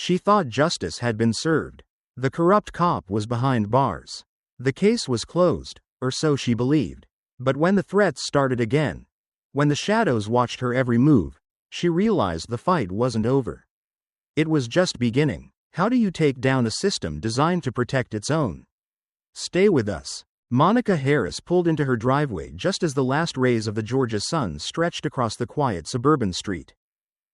She thought justice had been served. The corrupt cop was behind bars. The case was closed, or so she believed. But when the threats started again, when the shadows watched her every move, she realized the fight wasn't over. It was just beginning. How do you take down a system designed to protect its own? Stay with us. Monica Harris pulled into her driveway just as the last rays of the Georgia sun stretched across the quiet suburban street.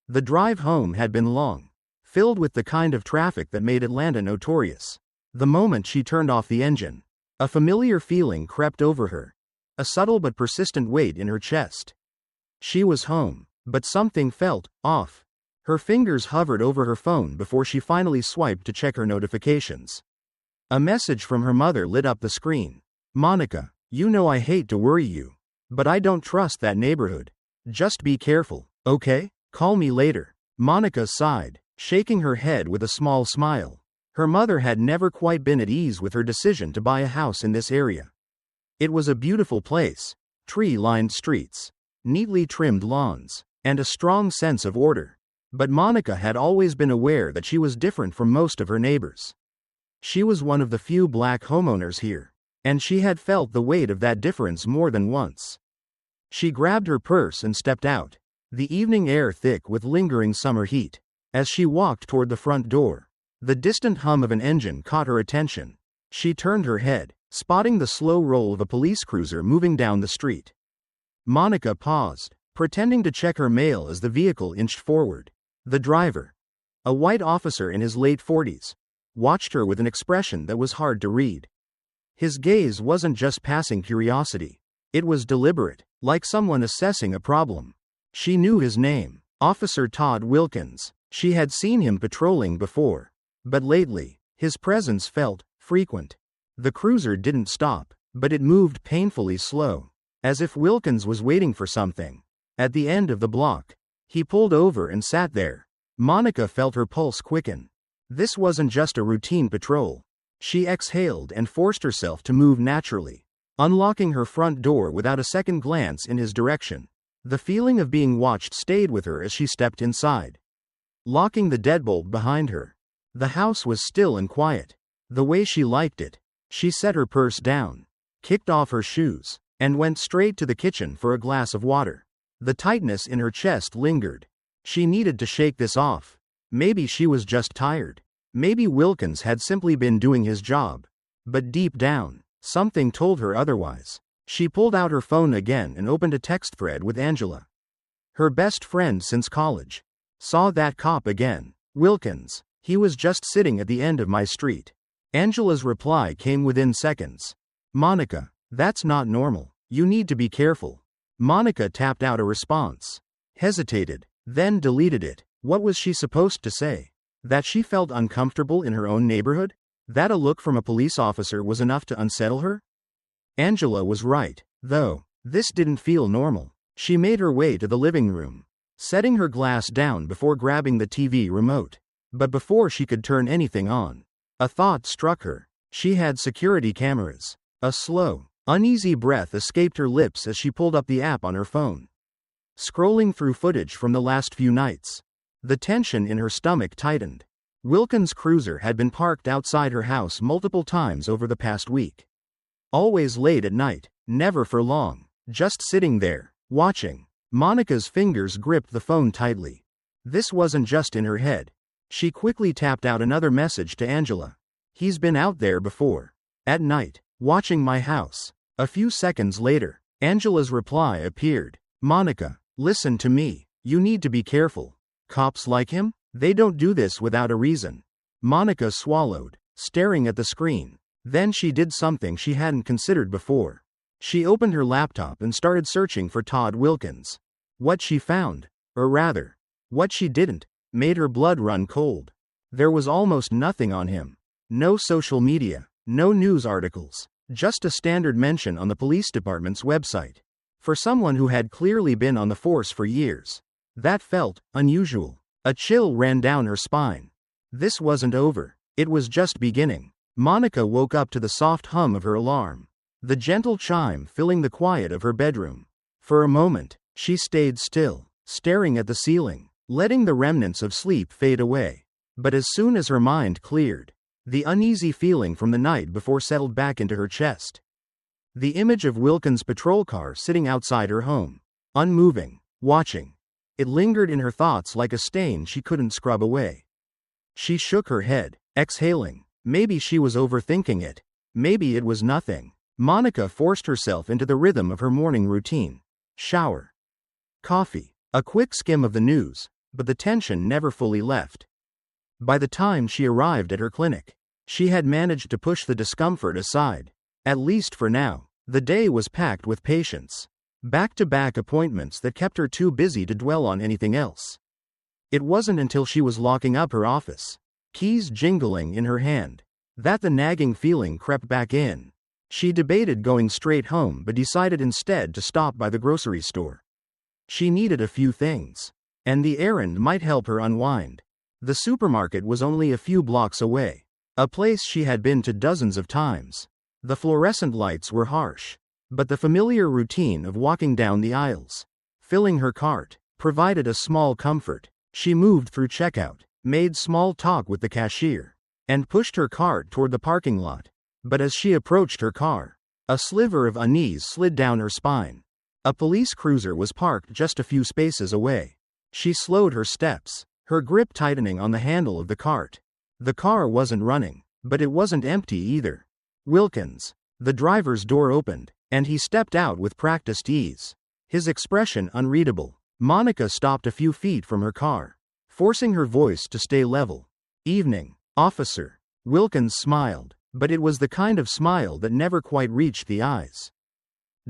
The drive home had been long, filled with the kind of traffic that made Atlanta notorious. The moment she turned off the engine, a familiar feeling crept over her, a subtle but persistent weight in her chest. She was home, but something felt off. Her fingers hovered over her phone before she finally swiped to check her notifications. A message from her mother lit up the screen. "Monica, you know I hate to worry you, but I don't trust that neighborhood. Just be careful, okay? Call me later." Monica sighed, shaking her head with a small smile. Her mother had never quite been at ease with her decision to buy a house in this area. It was a beautiful place, tree-lined streets, neatly trimmed lawns, and a strong sense of order. But Monica had always been aware that she was different from most of her neighbors. She was one of the few black homeowners here, and she had felt the weight of that difference more than once. She grabbed her purse and stepped out, the evening air thick with lingering summer heat. As she walked toward the front door, the distant hum of an engine caught her attention. She turned her head, spotting the slow roll of a police cruiser moving down the street. Monica paused, pretending to check her mail as the vehicle inched forward. The driver, a white officer in his late 40s, watched her with an expression that was hard to read. His gaze wasn't just passing curiosity. It was deliberate, like someone assessing a problem. She knew his name, Officer Todd Wilkins. She had seen him patrolling before. But lately, his presence felt frequent. The cruiser didn't stop, but it moved painfully slow, as if Wilkins was waiting for something. At the end of the block, he pulled over and sat there. Monica felt her pulse quicken. This wasn't just a routine patrol. She exhaled and forced herself to move naturally, unlocking her front door without a second glance in his direction. The feeling of being watched stayed with her as she stepped inside, locking the deadbolt behind her. The house was still and quiet, the way she liked it. She set her purse down, kicked off her shoes, and went straight to the kitchen for a glass of water. The tightness in her chest lingered. She needed to shake this off. Maybe she was just tired. Maybe Wilkins had simply been doing his job. But deep down, something told her otherwise. She pulled out her phone again and opened a text thread with Angela, her best friend since college. "Saw that cop again. Wilkins. He was just sitting at the end of my street." Angela's reply came within seconds. "Monica, that's not normal. You need to be careful." Monica tapped out a response, hesitated, then deleted it. What was she supposed to say? That she felt uncomfortable in her own neighborhood? That a look from a police officer was enough to unsettle her? Angela was right, though. This didn't feel normal. She made her way to the living room, setting her glass down before grabbing the TV remote. But before she could turn anything on, a thought struck her. She had security cameras. A slow, uneasy breath escaped her lips as she pulled up the app on her phone, scrolling through footage from the last few nights. The tension in her stomach tightened. Wilkins' cruiser had been parked outside her house multiple times over the past week. Always late at night, never for long, just sitting there, watching. Monica's fingers gripped the phone tightly. This wasn't just in her head. She quickly tapped out another message to Angela. "He's been out there before. At night, watching my house." A few seconds later, Angela's reply appeared. "Monica, listen to me. You need to be careful. Cops like him? They don't do this without a reason." Monica swallowed, staring at the screen. Then she did something she hadn't considered before. She opened her laptop and started searching for Todd Wilkins. What she found, or rather, what she didn't, made her blood run cold. There was almost nothing on him. No social media, no news articles, just a standard mention on the police department's website. For someone who had clearly been on the force for years, that felt unusual. A chill ran down her spine. This wasn't over. It was just beginning. Monica woke up to the soft hum of her alarm, the gentle chime filling the quiet of her bedroom. For a moment, she stayed still, staring at the ceiling, letting the remnants of sleep fade away. But as soon as her mind cleared, the uneasy feeling from the night before settled back into her chest. The image of Wilkins' patrol car sitting outside her home, unmoving, watching. It lingered in her thoughts like a stain she couldn't scrub away. She shook her head, exhaling. Maybe she was overthinking it. Maybe it was nothing. Monica forced herself into the rhythm of her morning routine. Shower. Coffee. A quick skim of the news, but the tension never fully left. By the time she arrived at her clinic, she had managed to push the discomfort aside. At least for now, the day was packed with patients. Back-to-back appointments that kept her too busy to dwell on anything else. It wasn't until she was locking up her office, keys jingling in her hand, that the nagging feeling crept back in. She debated going straight home but decided instead to stop by the grocery store. She needed a few things, and the errand might help her unwind. The supermarket was only a few blocks away, a place she had been to dozens of times. The fluorescent lights were harsh, but the familiar routine of walking down the aisles, filling her cart, provided a small comfort. She moved through checkout, made small talk with the cashier, and pushed her cart toward the parking lot. But as she approached her car, a sliver of unease slid down her spine. A police cruiser was parked just a few spaces away. She slowed her steps, her grip tightening on the handle of the cart. The car wasn't running, but it wasn't empty either. Wilkins. The driver's door opened, and he stepped out with practiced ease, his expression unreadable. Monica stopped a few feet from her car, forcing her voice to stay level. "Evening, officer." Wilkins smiled, but it was the kind of smile that never quite reached the eyes.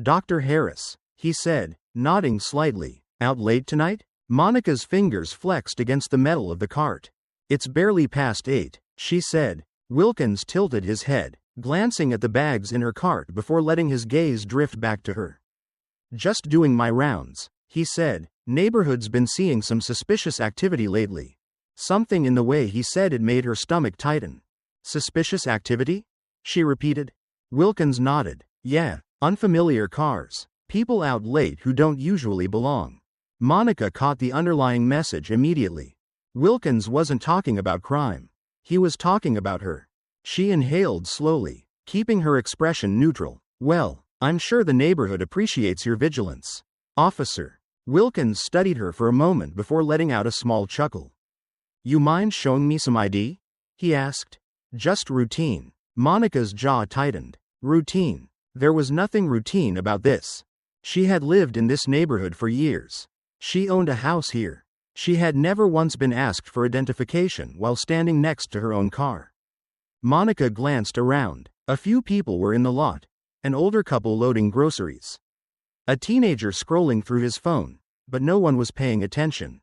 "Dr. Harris," he said, nodding slightly. "Out late tonight?" Monica's fingers flexed against the metal of the cart. "It's barely past 8, she said. Wilkins tilted his head, glancing at the bags in her cart before letting his gaze drift back to her. "Just doing my rounds," he said. "Neighborhood's been seeing some suspicious activity lately." Something in the way he said it made her stomach tighten. "Suspicious activity?" she repeated. Wilkins nodded. "Yeah, unfamiliar cars. People out late who don't usually belong." Monica caught the underlying message immediately. Wilkins wasn't talking about crime. He was talking about her. She inhaled slowly, keeping her expression neutral. "Well, I'm sure the neighborhood appreciates your vigilance, officer." Wilkins studied her for a moment before letting out a small chuckle. "You mind showing me some ID?" he asked. "Just routine." Monica's jaw tightened. Routine. There was nothing routine about this. She had lived in this neighborhood for years. She owned a house here. She had never once been asked for identification while standing next to her own car. Monica glanced around. A few people were in the lot. An older couple loading groceries. A teenager scrolling through his phone, but no one was paying attention.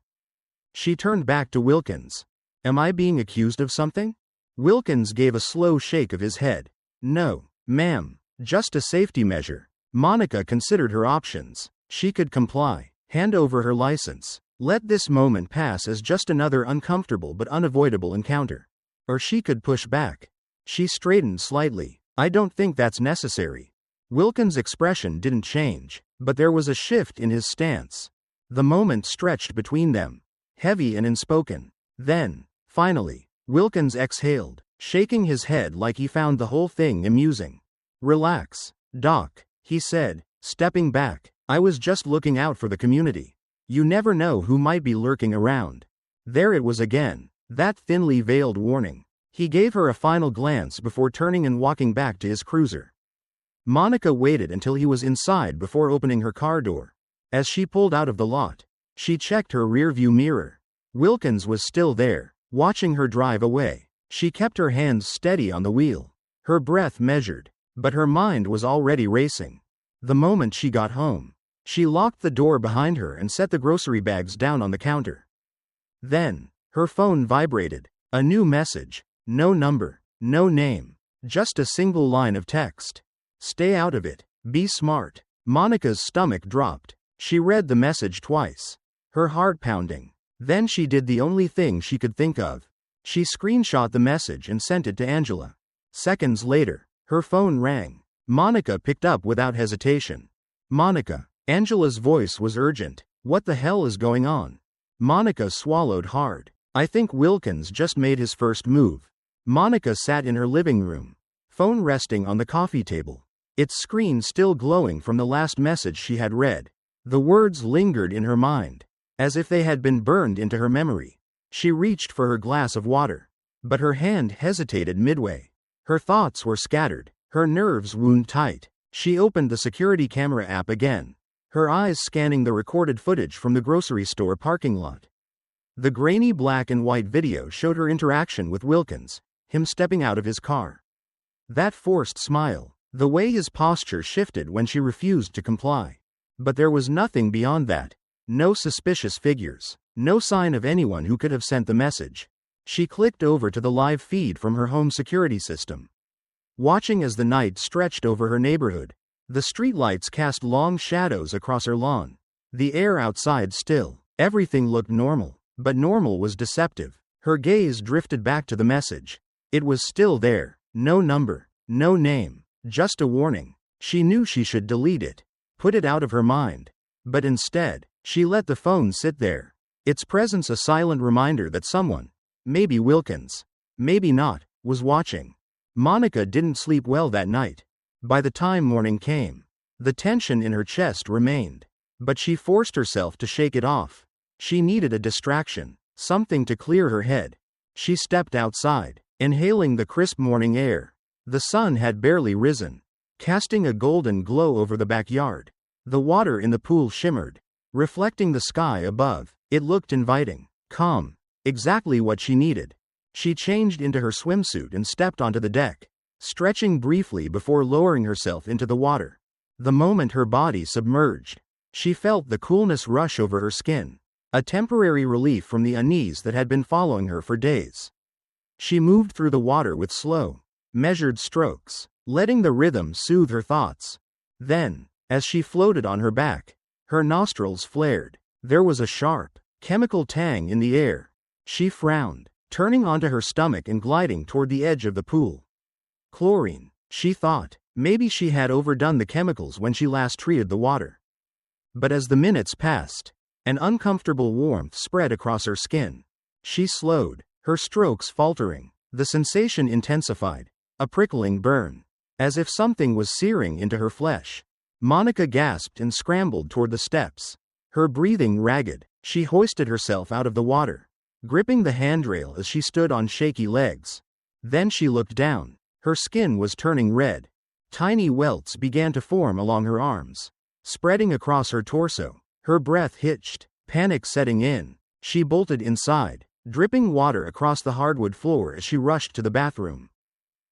She turned back to Wilkins. "Am I being accused of something?" Wilkins gave a slow shake of his head. "No, ma'am. Just a safety measure." Monica considered her options. She could comply, hand over her license, let this moment pass as just another uncomfortable but unavoidable encounter. Or she could push back. She straightened slightly. "I don't think that's necessary." Wilkins' expression didn't change, but there was a shift in his stance. The moment stretched between them, heavy and unspoken. Then, finally, Wilkins exhaled, shaking his head like he found the whole thing amusing. "Relax, Doc," he said, stepping back. "I was just looking out for the community. You never know who might be lurking around." There it was again, that thinly veiled warning. He gave her a final glance before turning and walking back to his cruiser. Monica waited until he was inside before opening her car door. As she pulled out of the lot, she checked her rearview mirror. Wilkins was still there, watching her drive away. She kept her hands steady on the wheel, her breath measured, but her mind was already racing. The moment she got home, she locked the door behind her and set the grocery bags down on the counter. Then, her phone vibrated. A new message. No number, no name, just a single line of text. "Stay out of it. Be smart." Monica's stomach dropped. She read the message twice, her heart pounding. Then she did the only thing she could think of. She screenshot the message and sent it to Angela. Seconds later, her phone rang. Monica picked up without hesitation. "Monica." Angela's voice was urgent. "What the hell is going on?" Monica swallowed hard. I think Wilkins just made his first move. Monica sat in her living room, phone resting on the coffee table, its screen still glowing from the last message she had read. The words lingered in her mind, as if they had been burned into her memory. She reached for her glass of water, but her hand hesitated midway. Her thoughts were scattered, her nerves wound tight. She opened the security camera app again, her eyes scanning the recorded footage from the grocery store parking lot. The grainy black and white video showed her interaction with Wilkins, him stepping out of his car. That forced smile, the way his posture shifted when she refused to comply. But there was nothing beyond that. No suspicious figures, no sign of anyone who could have sent the message. She clicked over to the live feed from her home security system. Watching as the night stretched over her neighborhood, the streetlights cast long shadows across her lawn. The air outside still. Everything looked normal, but normal was deceptive. Her gaze drifted back to the message. It was still there. No number, no name, just a warning. She knew she should delete it, put it out of her mind. But instead, she let the phone sit there, its presence a silent reminder that someone, maybe Wilkins, maybe not, was watching. Monica didn't sleep well that night. By the time morning came, the tension in her chest remained. But she forced herself to shake it off. She needed a distraction, something to clear her head. She stepped outside, inhaling the crisp morning air. The sun had barely risen, casting a golden glow over the backyard. The water in the pool shimmered, reflecting the sky above. It looked inviting, calm, exactly what she needed. She changed into her swimsuit and stepped onto the deck, stretching briefly before lowering herself into the water. The moment her body submerged, she felt the coolness rush over her skin, a temporary relief from the unease that had been following her for days. She moved through the water with slow, measured strokes, letting the rhythm soothe her thoughts. Then, as she floated on her back, her nostrils flared. There was a sharp, chemical tang in the air. She frowned, turning onto her stomach and gliding toward the edge of the pool. Chlorine, she thought. Maybe she had overdone the chemicals when she last treated the water. But as the minutes passed, an uncomfortable warmth spread across her skin. She slowed, her strokes faltering. The sensation intensified, a prickling burn, as if something was searing into her flesh. Monica gasped and scrambled toward the steps. Her breathing ragged, she hoisted herself out of the water, gripping the handrail as she stood on shaky legs. Then she looked down. Her skin was turning red. Tiny welts began to form along her arms, spreading across her torso. Her breath hitched, panic setting in. She bolted inside, dripping water across the hardwood floor as she rushed to the bathroom.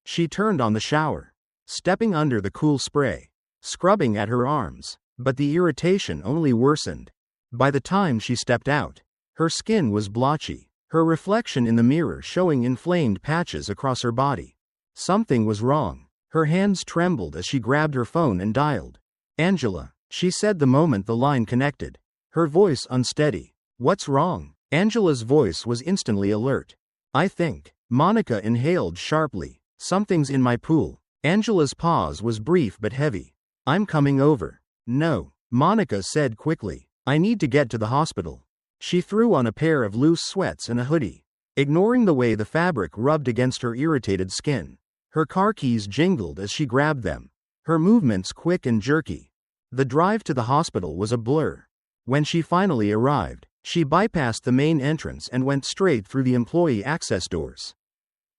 She turned on the shower, stepping under the cool spray, scrubbing at her arms, but the irritation only worsened. By the time she stepped out, her skin was blotchy, her reflection in the mirror showing inflamed patches across her body. Something was wrong. Her hands trembled as she grabbed her phone and dialed. "Angela," she said the moment the line connected, her voice unsteady. "What's wrong?" Angela's voice was instantly alert. "I think." Monica inhaled sharply. "Something's in my pool." Angela's pause was brief but heavy. "I'm coming over." "No," Monica said quickly. "I need to get to the hospital." She threw on a pair of loose sweats and a hoodie, ignoring the way the fabric rubbed against her irritated skin. Her car keys jingled as she grabbed them, her movements quick and jerky. The drive to the hospital was a blur. When she finally arrived, she bypassed the main entrance and went straight through the employee access doors.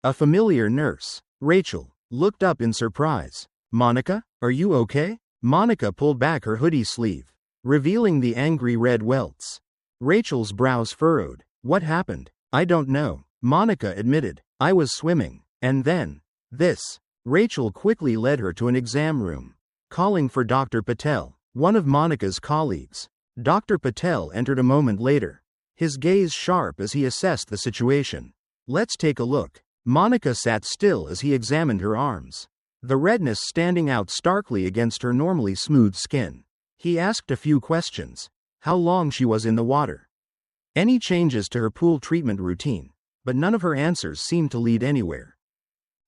A familiar nurse, Rachel, looked up in surprise. "Monica, are you okay?" Monica pulled back her hoodie sleeve, revealing the angry red welts. Rachel's brows furrowed. "What happened?" "I don't know," Monica admitted. "I was swimming, and then this." Rachel quickly led her to an exam room, calling for Dr. Patel, one of Monica's colleagues. Dr. Patel entered a moment later, his gaze sharp as he assessed the situation. "Let's take a look." Monica sat still as he examined her arms, the redness standing out starkly against her normally smooth skin. He asked a few questions. How long she was in the water, any changes to her pool treatment routine, but none of her answers seemed to lead anywhere.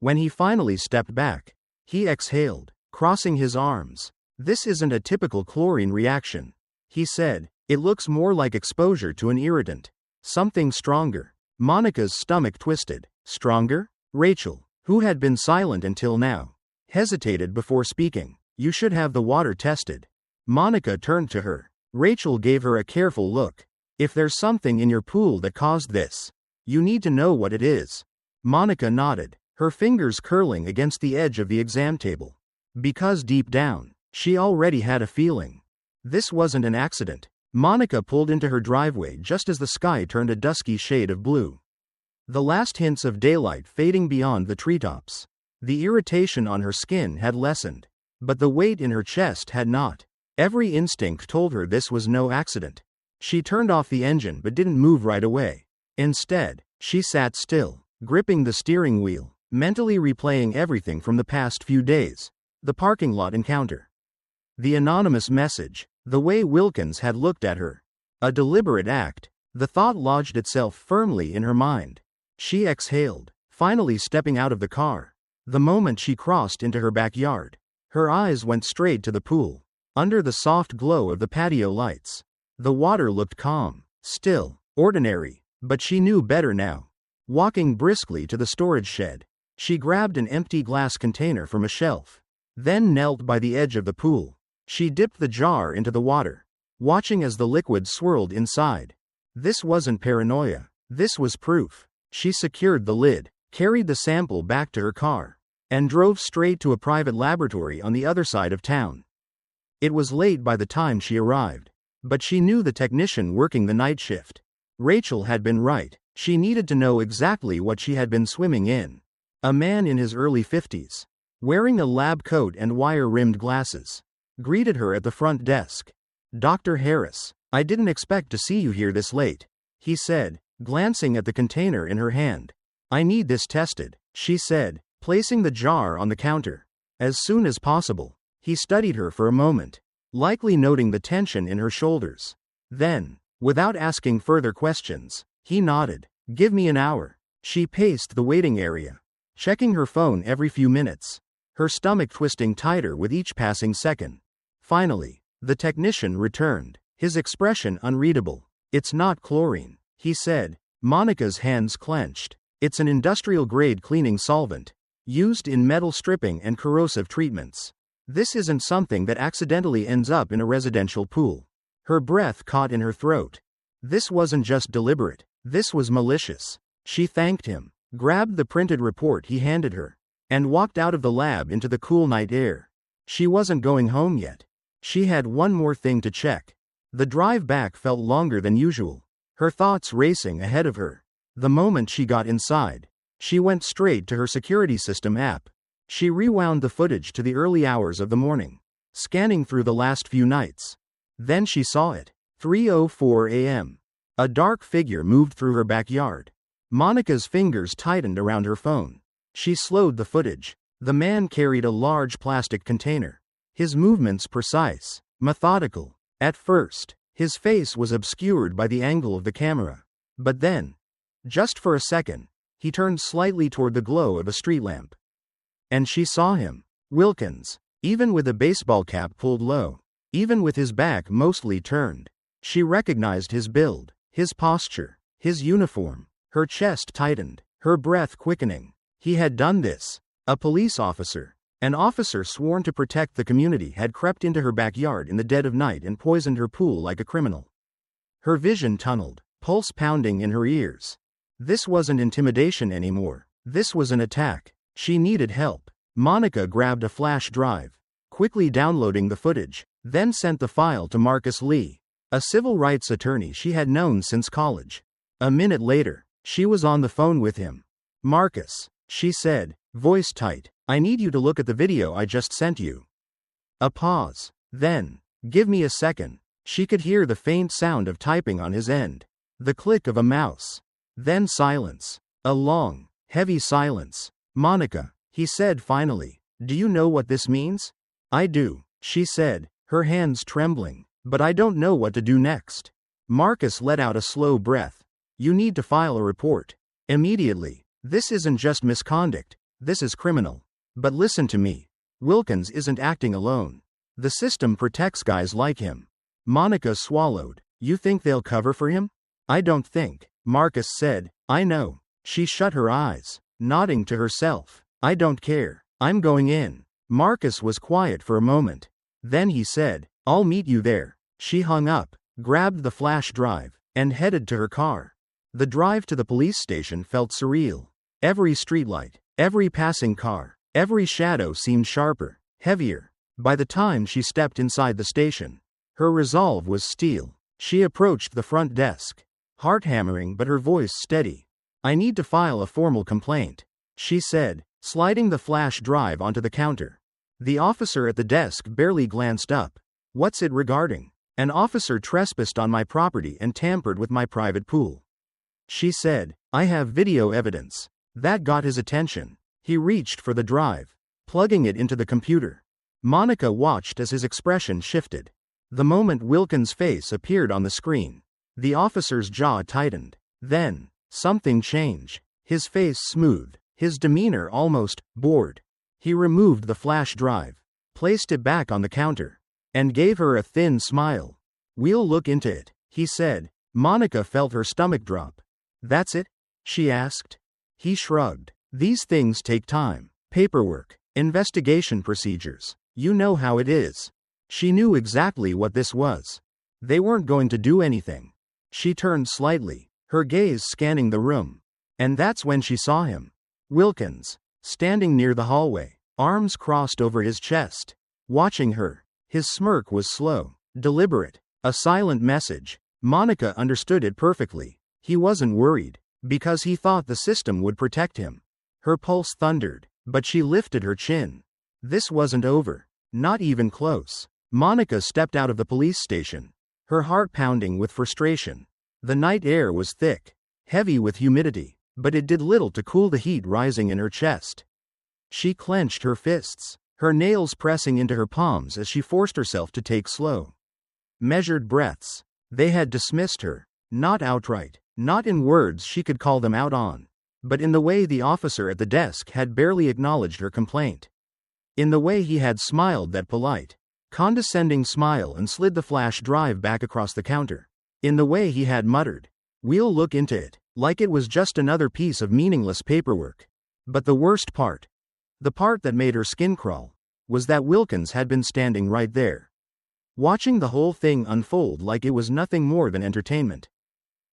When he finally stepped back, he exhaled, crossing his arms. "This isn't a typical chlorine reaction," he said. "It looks more like exposure to an irritant. Something stronger." Monica's stomach twisted. Stronger? Rachel, who had been silent until now, hesitated before speaking. You should have the water tested. Monica turned to her. Rachel gave her a careful look. If there's something in your pool that caused this, you need to know what it is. Monica nodded, her fingers curling against the edge of the exam table. Because deep down, she already had a feeling. This wasn't an accident. Monica pulled into her driveway just as the sky turned a dusky shade of blue, the last hints of daylight fading beyond the treetops. The irritation on her skin had lessened, but the weight in her chest had not. Every instinct told her this was no accident. She turned off the engine but didn't move right away. Instead, she sat still, gripping the steering wheel, mentally replaying everything from the past few days. The parking lot encounter, the anonymous message, the way Wilkins had looked at her. A deliberate act. The thought lodged itself firmly in her mind. She exhaled, finally stepping out of the car. The moment she crossed into her backyard, her eyes went straight to the pool. Under the soft glow of the patio lights, the water looked calm, still, ordinary, but she knew better now. Walking briskly to the storage shed, she grabbed an empty glass container from a shelf, then knelt by the edge of the pool. She dipped the jar into the water, watching as the liquid swirled inside. This wasn't paranoia. This was proof. She secured the lid, carried the sample back to her car, and drove straight to a private laboratory on the other side of town. It was late by the time she arrived, but she knew the technician working the night shift. Rachel had been right. She needed to know exactly what she had been swimming in. A man in his early 50s, wearing a lab coat and wire-rimmed glasses, greeted her at the front desk. Dr. Harris, I didn't expect to see you here this late, he said, glancing at the container in her hand. I need this tested, she said, placing the jar on the counter. As soon as possible. He studied her for a moment, likely noting the tension in her shoulders. Then, without asking further questions, he nodded. Give me an hour. She paced the waiting area, checking her phone every few minutes, her stomach twisting tighter with each passing second. Finally, the technician returned, his expression unreadable. It's not chlorine, he said. Monica's hands clenched. It's an industrial-grade cleaning solvent, used in metal stripping and corrosive treatments. This isn't something that accidentally ends up in a residential pool. Her breath caught in her throat. This wasn't just deliberate. This was malicious. She thanked him, grabbed the printed report he handed her, and walked out of the lab into the cool night air. She wasn't going home yet. She had one more thing to check. The drive back felt longer than usual, her thoughts racing ahead of her. The moment she got inside, she went straight to her security system app. She rewound the footage to the early hours of the morning, scanning through the last few nights. Then she saw it. 3:04 a.m. A dark figure moved through her backyard. Monica's fingers tightened around her phone. She slowed the footage. The man carried a large plastic container, his movements precise, methodical. At first, his face was obscured by the angle of the camera. But then, just for a second, he turned slightly toward the glow of a street lamp. And she saw him. Wilkins, even with a baseball cap pulled low, even with his back mostly turned. She recognized his build, his posture, his uniform. Her chest tightened, her breath quickening. He had done this. A police officer, an officer sworn to protect the community, had crept into her backyard in the dead of night and poisoned her pool like a criminal. Her vision tunneled, pulse pounding in her ears. This wasn't intimidation anymore. This was an attack. She needed help. Monica grabbed a flash drive, quickly downloading the footage, then sent the file to Marcus Lee, a civil rights attorney she had known since college. A minute later, she was on the phone with him. Marcus, she said, voice tight, I need you to look at the video I just sent you. A pause. Then, give me a second. She could hear the faint sound of typing on his end, the click of a mouse. Then silence. A long, heavy silence. Monica, he said finally, do you know what this means? I do, she said, her hands trembling, but I don't know what to do next. Marcus let out a slow breath. You need to file a report. Immediately. This isn't just misconduct, this is criminal. But listen to me. Wilkins isn't acting alone. The system protects guys like him. Monica swallowed. You think they'll cover for him? I don't think, Marcus said, I know. She shut her eyes, nodding to herself. I don't care. I'm going in. Marcus was quiet for a moment. Then he said, I'll meet you there. She hung up, grabbed the flash drive, and headed to her car. The drive to the police station felt surreal. Every streetlight, every passing car, every shadow seemed sharper, heavier. By the time she stepped inside the station, her resolve was steel. She approached the front desk, heart hammering but her voice steady. I need to file a formal complaint, she said, sliding the flash drive onto the counter. The officer at the desk barely glanced up. What's it regarding? An officer trespassed on my property and tampered with my private pool. She said, I have video evidence. That got his attention. He reached for the drive, plugging it into the computer. Monica watched as his expression shifted. The moment Wilkins' face appeared on the screen, the officer's jaw tightened. Then, something changed. His face smoothed, his demeanor almost bored. He removed the flash drive, placed it back on the counter, and gave her a thin smile. We'll look into it, he said. Monica felt her stomach drop. That's it? She asked. He shrugged. These things take time. Paperwork, investigation procedures. You know how it is. She knew exactly what this was. They weren't going to do anything. She turned slightly, her gaze scanning the room. And that's when she saw him. Wilkins, standing near the hallway, arms crossed over his chest, watching her. His smirk was slow, deliberate, a silent message. Monica understood it perfectly. He wasn't worried, because he thought the system would protect him. Her pulse thundered, but she lifted her chin. This wasn't over. Not even close. Monica stepped out of the police station, her heart pounding with frustration. The night air was thick, heavy with humidity, but it did little to cool the heat rising in her chest. She clenched her fists, her nails pressing into her palms as she forced herself to take slow, measured breaths. They had dismissed her, not outright, not in words she could call them out on, but in the way the officer at the desk had barely acknowledged her complaint. In the way he had smiled that polite, condescending smile and slid the flash drive back across the counter. In the way he had muttered, "We'll look into it," like it was just another piece of meaningless paperwork. But the worst part, the part that made her skin crawl, was that Wilkins had been standing right there, watching the whole thing unfold like it was nothing more than entertainment.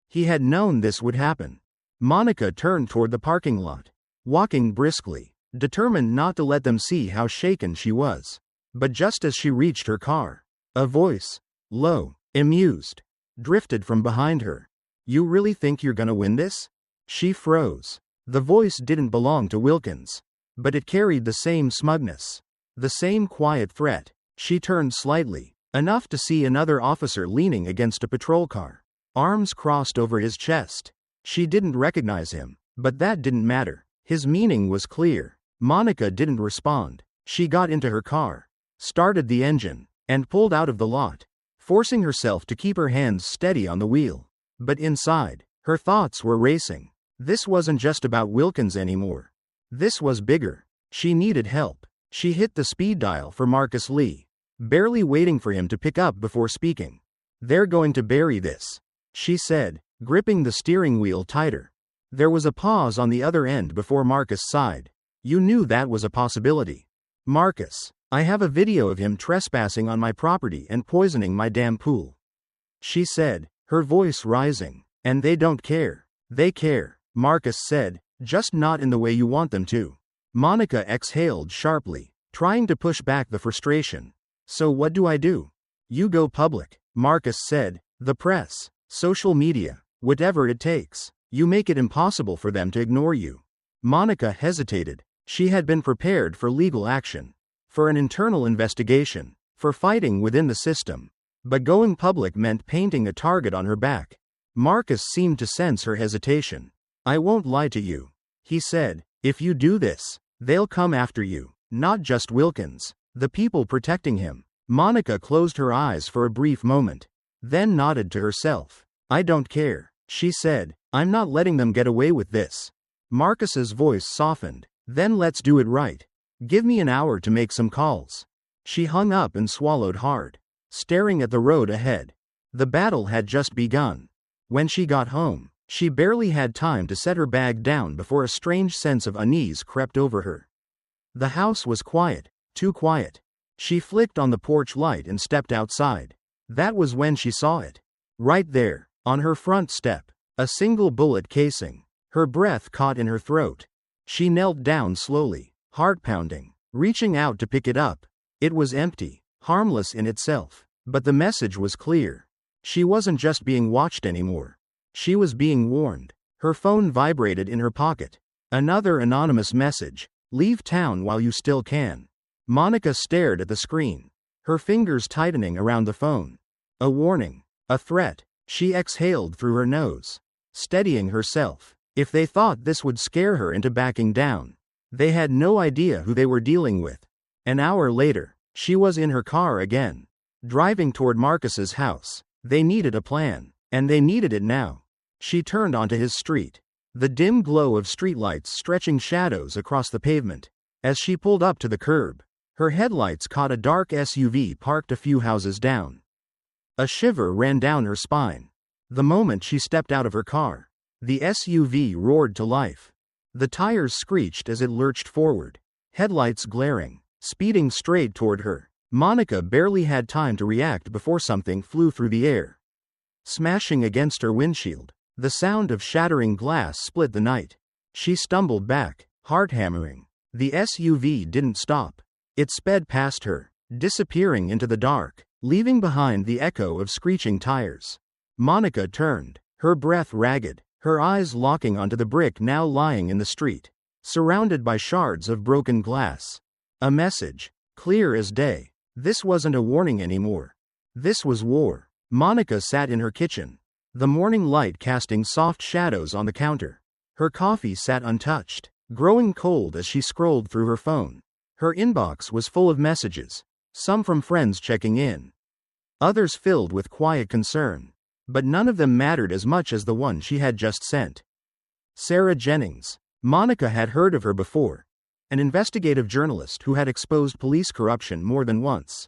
He had known this would happen. Monica turned toward the parking lot, walking briskly, determined not to let them see how shaken she was. But just as she reached her car, a voice, low, amused, drifted from behind her. "You really think you're gonna win this?" She froze. The voice didn't belong to Wilkins, but it carried the same smugness, the same quiet threat. She turned slightly, enough to see another officer leaning against a patrol car, arms crossed over his chest. She didn't recognize him, but that didn't matter. His meaning was clear. Monica didn't respond. She got into her car, started the engine, and pulled out of the lot, forcing herself to keep her hands steady on the wheel. But inside, her thoughts were racing. This wasn't just about Wilkins anymore. This was bigger. She needed help. She hit the speed dial for Marcus Lee, barely waiting for him to pick up before speaking. "They're going to bury this," she said, gripping the steering wheel tighter. There was a pause on the other end before Marcus sighed. "You knew that was a possibility." "Marcus, I have a video of him trespassing on my property and poisoning my damn pool," she said, her voice rising. "And they don't care." "They care," Marcus said, "just not in the way you want them to." Monica exhaled sharply, trying to push back the frustration. "So what do I do?" "You go public," Marcus said. "The press, social media, whatever it takes. You make it impossible for them to ignore you." Monica hesitated. She had been prepared for legal action, for an internal investigation, for fighting within the system. But going public meant painting a target on her back. Marcus seemed to sense her hesitation. "I won't lie to you," he said. "If you do this, they'll come after you, not just Wilkins, the people protecting him." Monica closed her eyes for a brief moment, then nodded to herself. "I don't care," she said. "I'm not letting them get away with this." Marcus's voice softened. "Then let's do it right. Give me an hour to make some calls." She hung up and swallowed hard, staring at the road ahead. The battle had just begun. When she got home, She barely had time to set her bag down before a strange sense of unease crept over her. The house was quiet, too quiet. She flicked on the porch light and stepped outside. That was when she saw it. Right there, on her front step, a single bullet casing. Her breath caught in her throat. She knelt down slowly, heart pounding, reaching out to pick it up. It was empty, harmless in itself. But the message was clear. She wasn't just being watched anymore. She was being warned. Her phone vibrated in her pocket. Another anonymous message. Leave town while you still can. Monica stared at the screen, her fingers tightening around the phone. A warning. A threat. She exhaled through her nose, steadying herself. If they thought this would scare her into backing down, they had no idea who they were dealing with. An hour later, she was in her car again, driving toward Marcus's house. They needed a plan, and they needed it now. She turned onto his street, the dim glow of streetlights stretching shadows across the pavement. As she pulled up to the curb, her headlights caught a dark SUV parked a few houses down. A shiver ran down her spine. The moment she stepped out of her car, the SUV roared to life. The tires screeched as it lurched forward, headlights glaring, speeding straight toward her. Monica barely had time to react before something flew through the air, smashing against her windshield. The sound of shattering glass split the night. She stumbled back, heart hammering. The SUV didn't stop. It sped past her, disappearing into the dark, leaving behind the echo of screeching tires. Monica turned, her breath ragged, her eyes locking onto the brick now lying in the street, surrounded by shards of broken glass. A message, clear as day. This wasn't a warning anymore. This was war. Monica sat in her kitchen, the morning light casting soft shadows on the counter. Her coffee sat untouched, growing cold as she scrolled through her phone. Her inbox was full of messages, some from friends checking in, others filled with quiet concern. But none of them mattered as much as the one she had just sent. Sarah Jennings. Monica had heard of her before, an investigative journalist who had exposed police corruption more than once.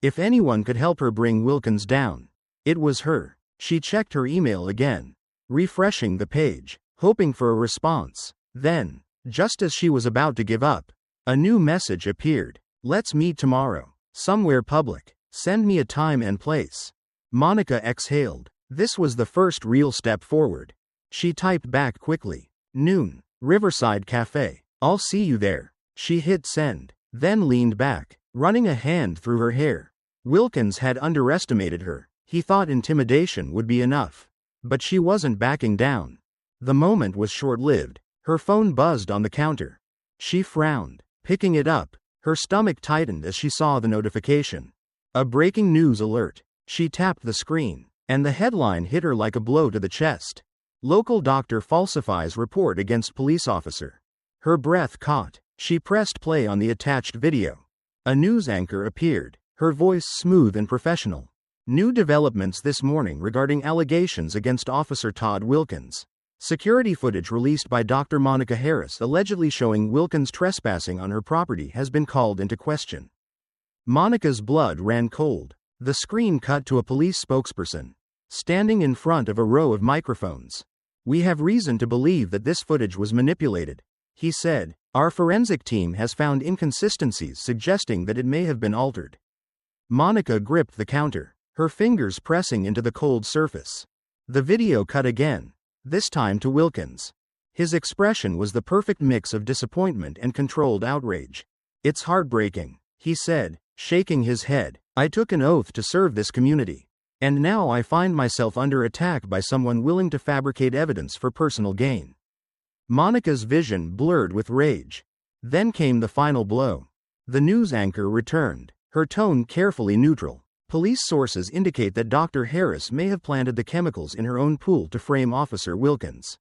If anyone could help her bring Wilkins down, it was her. She checked her email again, refreshing the page, hoping for a response. Then, just as she was about to give up, a new message appeared. Let's meet tomorrow, somewhere public. Send me a time and place. Monica exhaled. This was the first real step forward. She typed back quickly. Noon, Riverside Cafe. I'll see you there. She hit send, then leaned back, running a hand through her hair. Wilkins had underestimated her. He thought intimidation would be enough. But she wasn't backing down. The moment was short-lived. Her phone buzzed on the counter. She frowned, picking it up. Her stomach tightened as she saw the notification. A breaking news alert. She tapped the screen, and the headline hit her like a blow to the chest. Local doctor falsifies report against police officer. Her breath caught. She pressed play on the attached video. A news anchor appeared, her voice smooth and professional. New developments this morning regarding allegations against Officer Todd Wilkins. Security footage released by Dr. Monica Harris allegedly showing Wilkins trespassing on her property has been called into question. Monica's blood ran cold. The screen cut to a police spokesperson, standing in front of a row of microphones. We have reason to believe that this footage was manipulated, he said. Our forensic team has found inconsistencies suggesting that it may have been altered. Monica gripped the counter, her fingers pressing into the cold surface. The video cut again, this time to Wilkins. His expression was the perfect mix of disappointment and controlled outrage. It's heartbreaking, he said, shaking his head. I took an oath to serve this community. And now I find myself under attack by someone willing to fabricate evidence for personal gain. Monica's vision blurred with rage. Then came the final blow. The news anchor returned, her tone carefully neutral. Police sources indicate that Dr. Harris may have planted the chemicals in her own pool to frame Officer Wilkins.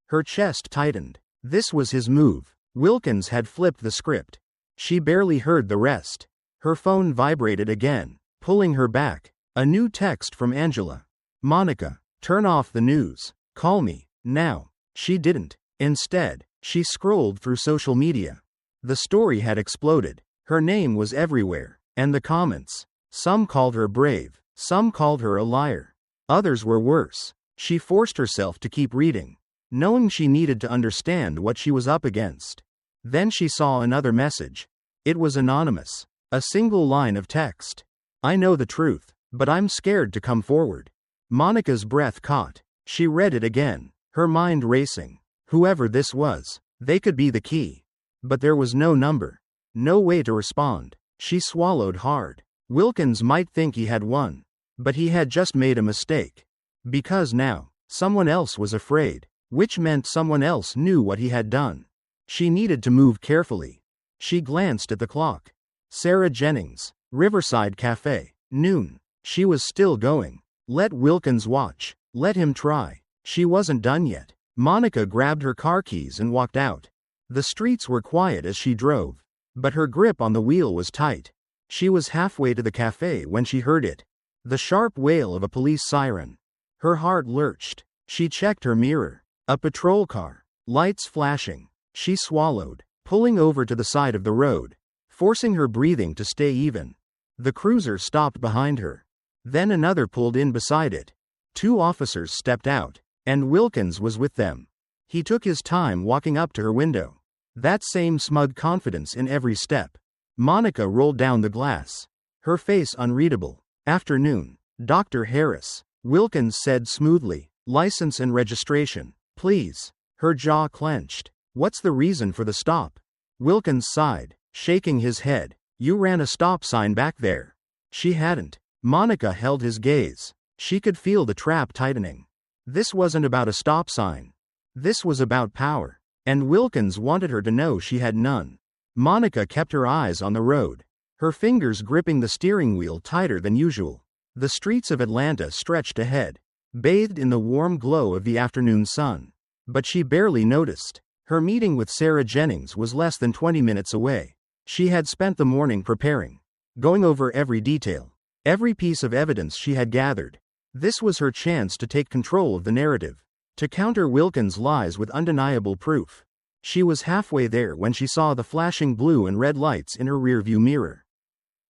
Her chest tightened. This was his move. Wilkins had flipped the script. She barely heard the rest. Her phone vibrated again, pulling her back. A new text from Angela. Monica, turn off the news. Call me, now. She didn't. Instead, she scrolled through social media. The story had exploded. Her name was everywhere. And the comments. Some called her brave. Some called her a liar. Others were worse. She forced herself to keep reading, knowing she needed to understand what she was up against. Then she saw another message. It was anonymous. A single line of text. I know the truth, but I'm scared to come forward. Monica's breath caught. She read it again, her mind racing. Whoever this was, they could be the key. But there was no number. No way to respond. She swallowed hard. Wilkins might think he had won. But he had just made a mistake. Because now, someone else was afraid, which meant someone else knew what he had done. She needed to move carefully. She glanced at the clock. Sarah Jennings, Riverside Cafe, noon. She was still going. Let Wilkins watch. Let him try. She wasn't done yet. Monica grabbed her car keys and walked out. The streets were quiet as she drove, but her grip on the wheel was tight. She was halfway to the cafe when she heard it. The sharp wail of a police siren. Her heart lurched. She checked her mirror. A patrol car. Lights flashing. She swallowed, pulling over to the side of the road, forcing her breathing to stay even. The cruiser stopped behind her. Then another pulled in beside it. 2 officers stepped out, and Wilkins was with them. He took his time walking up to her window. That same smug confidence in every step. Monica rolled down the glass. Her face unreadable. Afternoon. Dr. Harris. Wilkins said smoothly. License and registration, please. Her jaw clenched. What's the reason for the stop? Wilkins sighed, shaking his head. You ran a stop sign back there. She hadn't. Monica held his gaze. She could feel the trap tightening. This wasn't about a stop sign. This was about power. And Wilkins wanted her to know she had none. Monica kept her eyes on the road, her fingers gripping the steering wheel tighter than usual. The streets of Atlanta stretched ahead, bathed in the warm glow of the afternoon sun. But she barely noticed. Her meeting with Sarah Jennings was less than 20 minutes away. She had spent the morning preparing, going over every detail, every piece of evidence she had gathered. This was her chance to take control of the narrative, to counter Wilkins' lies with undeniable proof. She was halfway there when she saw the flashing blue and red lights in her rearview mirror.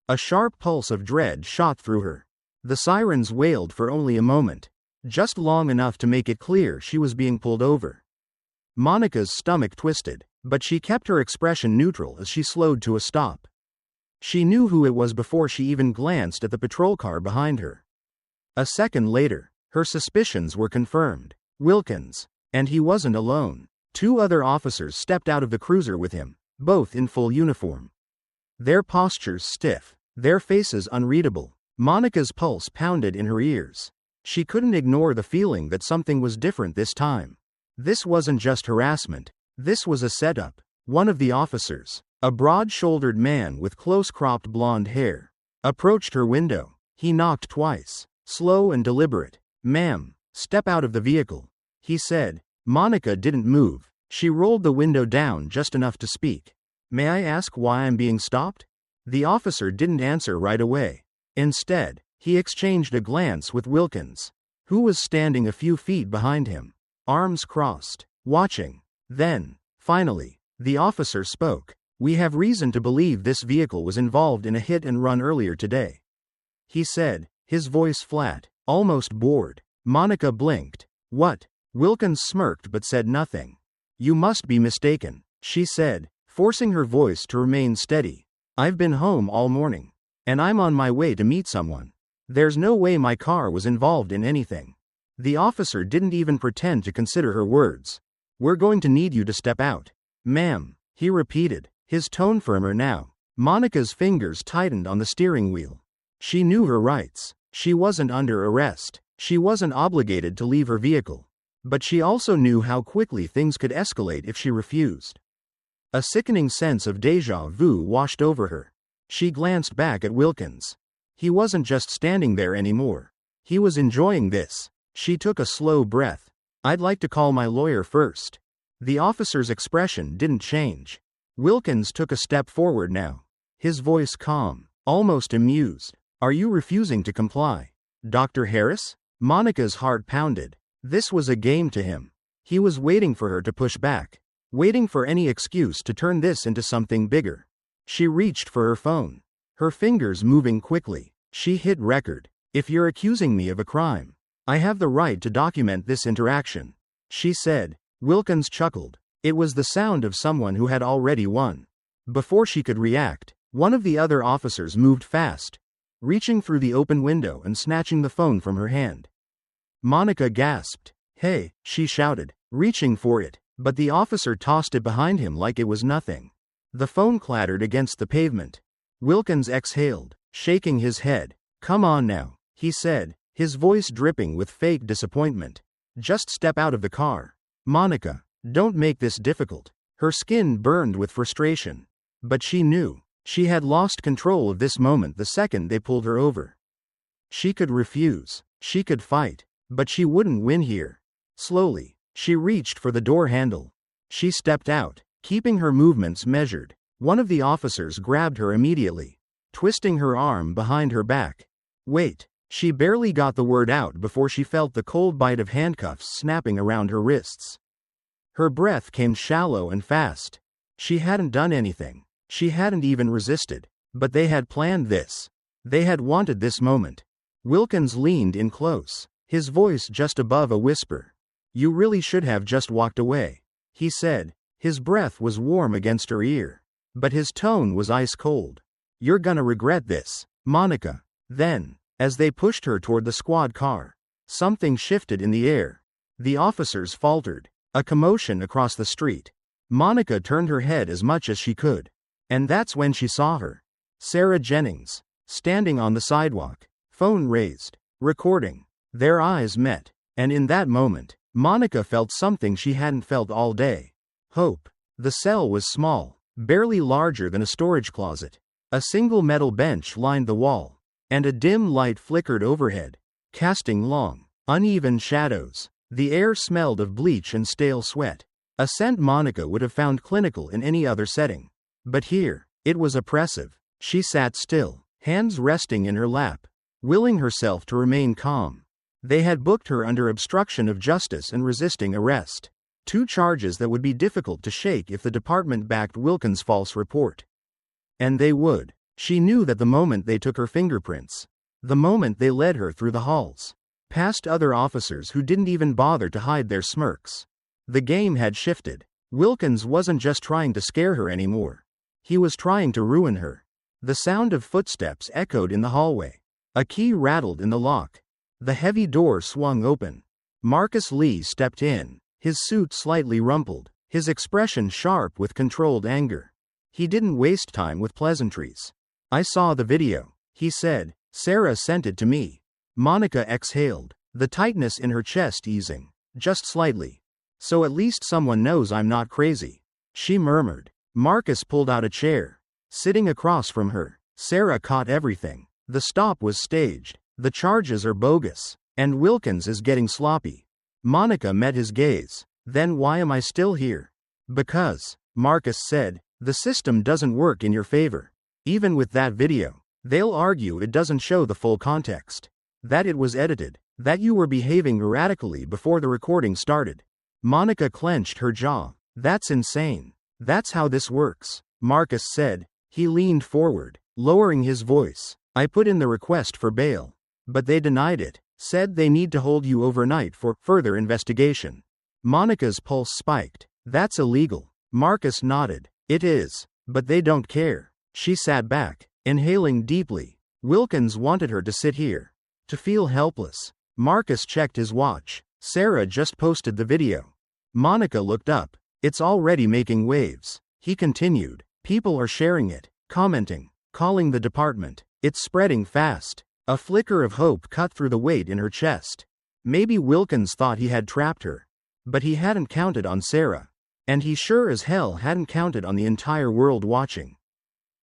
A sharp pulse of dread shot through her. The sirens wailed for only a moment, just long enough to make it clear she was being pulled over. Monica's stomach twisted, but she kept her expression neutral as she slowed to a stop. She knew who it was before she even glanced at the patrol car behind her. A second later, her suspicions were confirmed. Wilkins. And he wasn't alone. 2 other officers stepped out of the cruiser with him, both in full uniform. Their postures stiff, their faces unreadable. Monica's pulse pounded in her ears. She couldn't ignore the feeling that something was different this time. This wasn't just harassment. This was a setup. One of the officers, a broad-shouldered man with close-cropped blonde hair, approached her window. He knocked twice, slow and deliberate. Ma'am, step out of the vehicle, he said. Monica didn't move. She rolled the window down just enough to speak. May I ask why I'm being stopped? The officer didn't answer right away. Instead, he exchanged a glance with Wilkins, who was standing a few feet behind him, arms crossed, watching. Then, finally, the officer spoke. We have reason to believe this vehicle was involved in a hit and run earlier today, he said, his voice flat, almost bored. Monica blinked. What? Wilkins smirked but said nothing. You must be mistaken, she said, forcing her voice to remain steady. I've been home all morning, and I'm on my way to meet someone. There's no way my car was involved in anything. The officer didn't even pretend to consider her words. We're going to need you to step out. Ma'am, he repeated, his tone firmer now. Monica's fingers tightened on the steering wheel. She knew her rights. She wasn't under arrest. She wasn't obligated to leave her vehicle. But she also knew how quickly things could escalate if she refused. A sickening sense of déjà vu washed over her. She glanced back at Wilkins. He wasn't just standing there anymore. He was enjoying this. She took a slow breath. I'd like to call my lawyer first. The officer's expression didn't change. Wilkins took a step forward now, his voice calm, almost amused. Are you refusing to comply, Dr. Harris? Monica's heart pounded. This was a game to him. He was waiting for her to push back, waiting for any excuse to turn this into something bigger. She reached for her phone, her fingers moving quickly. She hit record. If you're accusing me of a crime, I have the right to document this interaction, she said. Wilkins chuckled. It was the sound of someone who had already won. Before she could react, one of the other officers moved fast, reaching through the open window and snatching the phone from her hand. Monica gasped. Hey, she shouted, reaching for it, but the officer tossed it behind him like it was nothing. The phone clattered against the pavement. Wilkins exhaled, shaking his head. Come on now, he said, his voice dripping with fake disappointment. Just step out of the car. Monica, don't make this difficult. Her skin burned with frustration. But she knew. She had lost control of this moment the second they pulled her over. She could refuse. She could fight. But she wouldn't win here. Slowly, she reached for the door handle. She stepped out, keeping her movements measured. One of the officers grabbed her immediately, twisting her arm behind her back. Wait. She barely got the word out before she felt the cold bite of handcuffs snapping around her wrists. Her breath came shallow and fast. She hadn't done anything. She hadn't even resisted. But they had planned this. They had wanted this moment. Wilkins leaned in close, his voice just above a whisper. You really should have just walked away, he said. His breath was warm against her ear, but his tone was ice cold. You're gonna regret this, Monica. Then, as they pushed her toward the squad car, something shifted in the air. The officers faltered. A commotion across the street. Monica turned her head as much as she could. And that's when she saw her. Sarah Jennings, standing on the sidewalk, phone raised, recording. Their eyes met, and in that moment, Monica felt something she hadn't felt all day. Hope. The cell was small, barely larger than a storage closet. A single metal bench lined the wall, and a dim light flickered overhead, casting long, uneven shadows. The air smelled of bleach and stale sweat, a scent Monica would have found clinical in any other setting. But here, it was oppressive. She sat still, hands resting in her lap, willing herself to remain calm. They had booked her under obstruction of justice and resisting arrest. 2 charges that would be difficult to shake if the department backed Wilkins' false report. And they would. She knew that the moment they took her fingerprints, the moment they led her through the halls, past other officers who didn't even bother to hide their smirks, the game had shifted. Wilkins wasn't just trying to scare her anymore. He was trying to ruin her. The sound of footsteps echoed in the hallway. A key rattled in the lock. The heavy door swung open. Marcus Lee stepped in, his suit slightly rumpled, his expression sharp with controlled anger. He didn't waste time with pleasantries. I saw the video, he said. Sarah sent it to me. Monica exhaled, the tightness in her chest easing, just slightly. So at least someone knows I'm not crazy, she murmured. Marcus pulled out a chair. Sitting across from her, Sarah caught everything. The stop was staged. The charges are bogus. And Wilkins is getting sloppy. Monica met his gaze. Then why am I still here? Because, Marcus said, the system doesn't work in your favor. Even with that video, they'll argue it doesn't show the full context. That it was edited. That you were behaving erratically before the recording started. Monica clenched her jaw. That's insane. That's how this works, Marcus said. He leaned forward, lowering his voice. I put in the request for bail. But they denied it. Said they need to hold you overnight for further investigation. Monica's pulse spiked. That's illegal. Marcus nodded. It is. But they don't care. She sat back, inhaling deeply. Wilkins wanted her to sit here. To feel helpless. Marcus checked his watch. Sarah just posted the video. Monica looked up. It's already making waves. He continued. People are sharing it, commenting, calling the department. It's spreading fast. A flicker of hope cut through the weight in her chest. Maybe Wilkins thought he had trapped her. But he hadn't counted on Sarah. And he sure as hell hadn't counted on the entire world watching.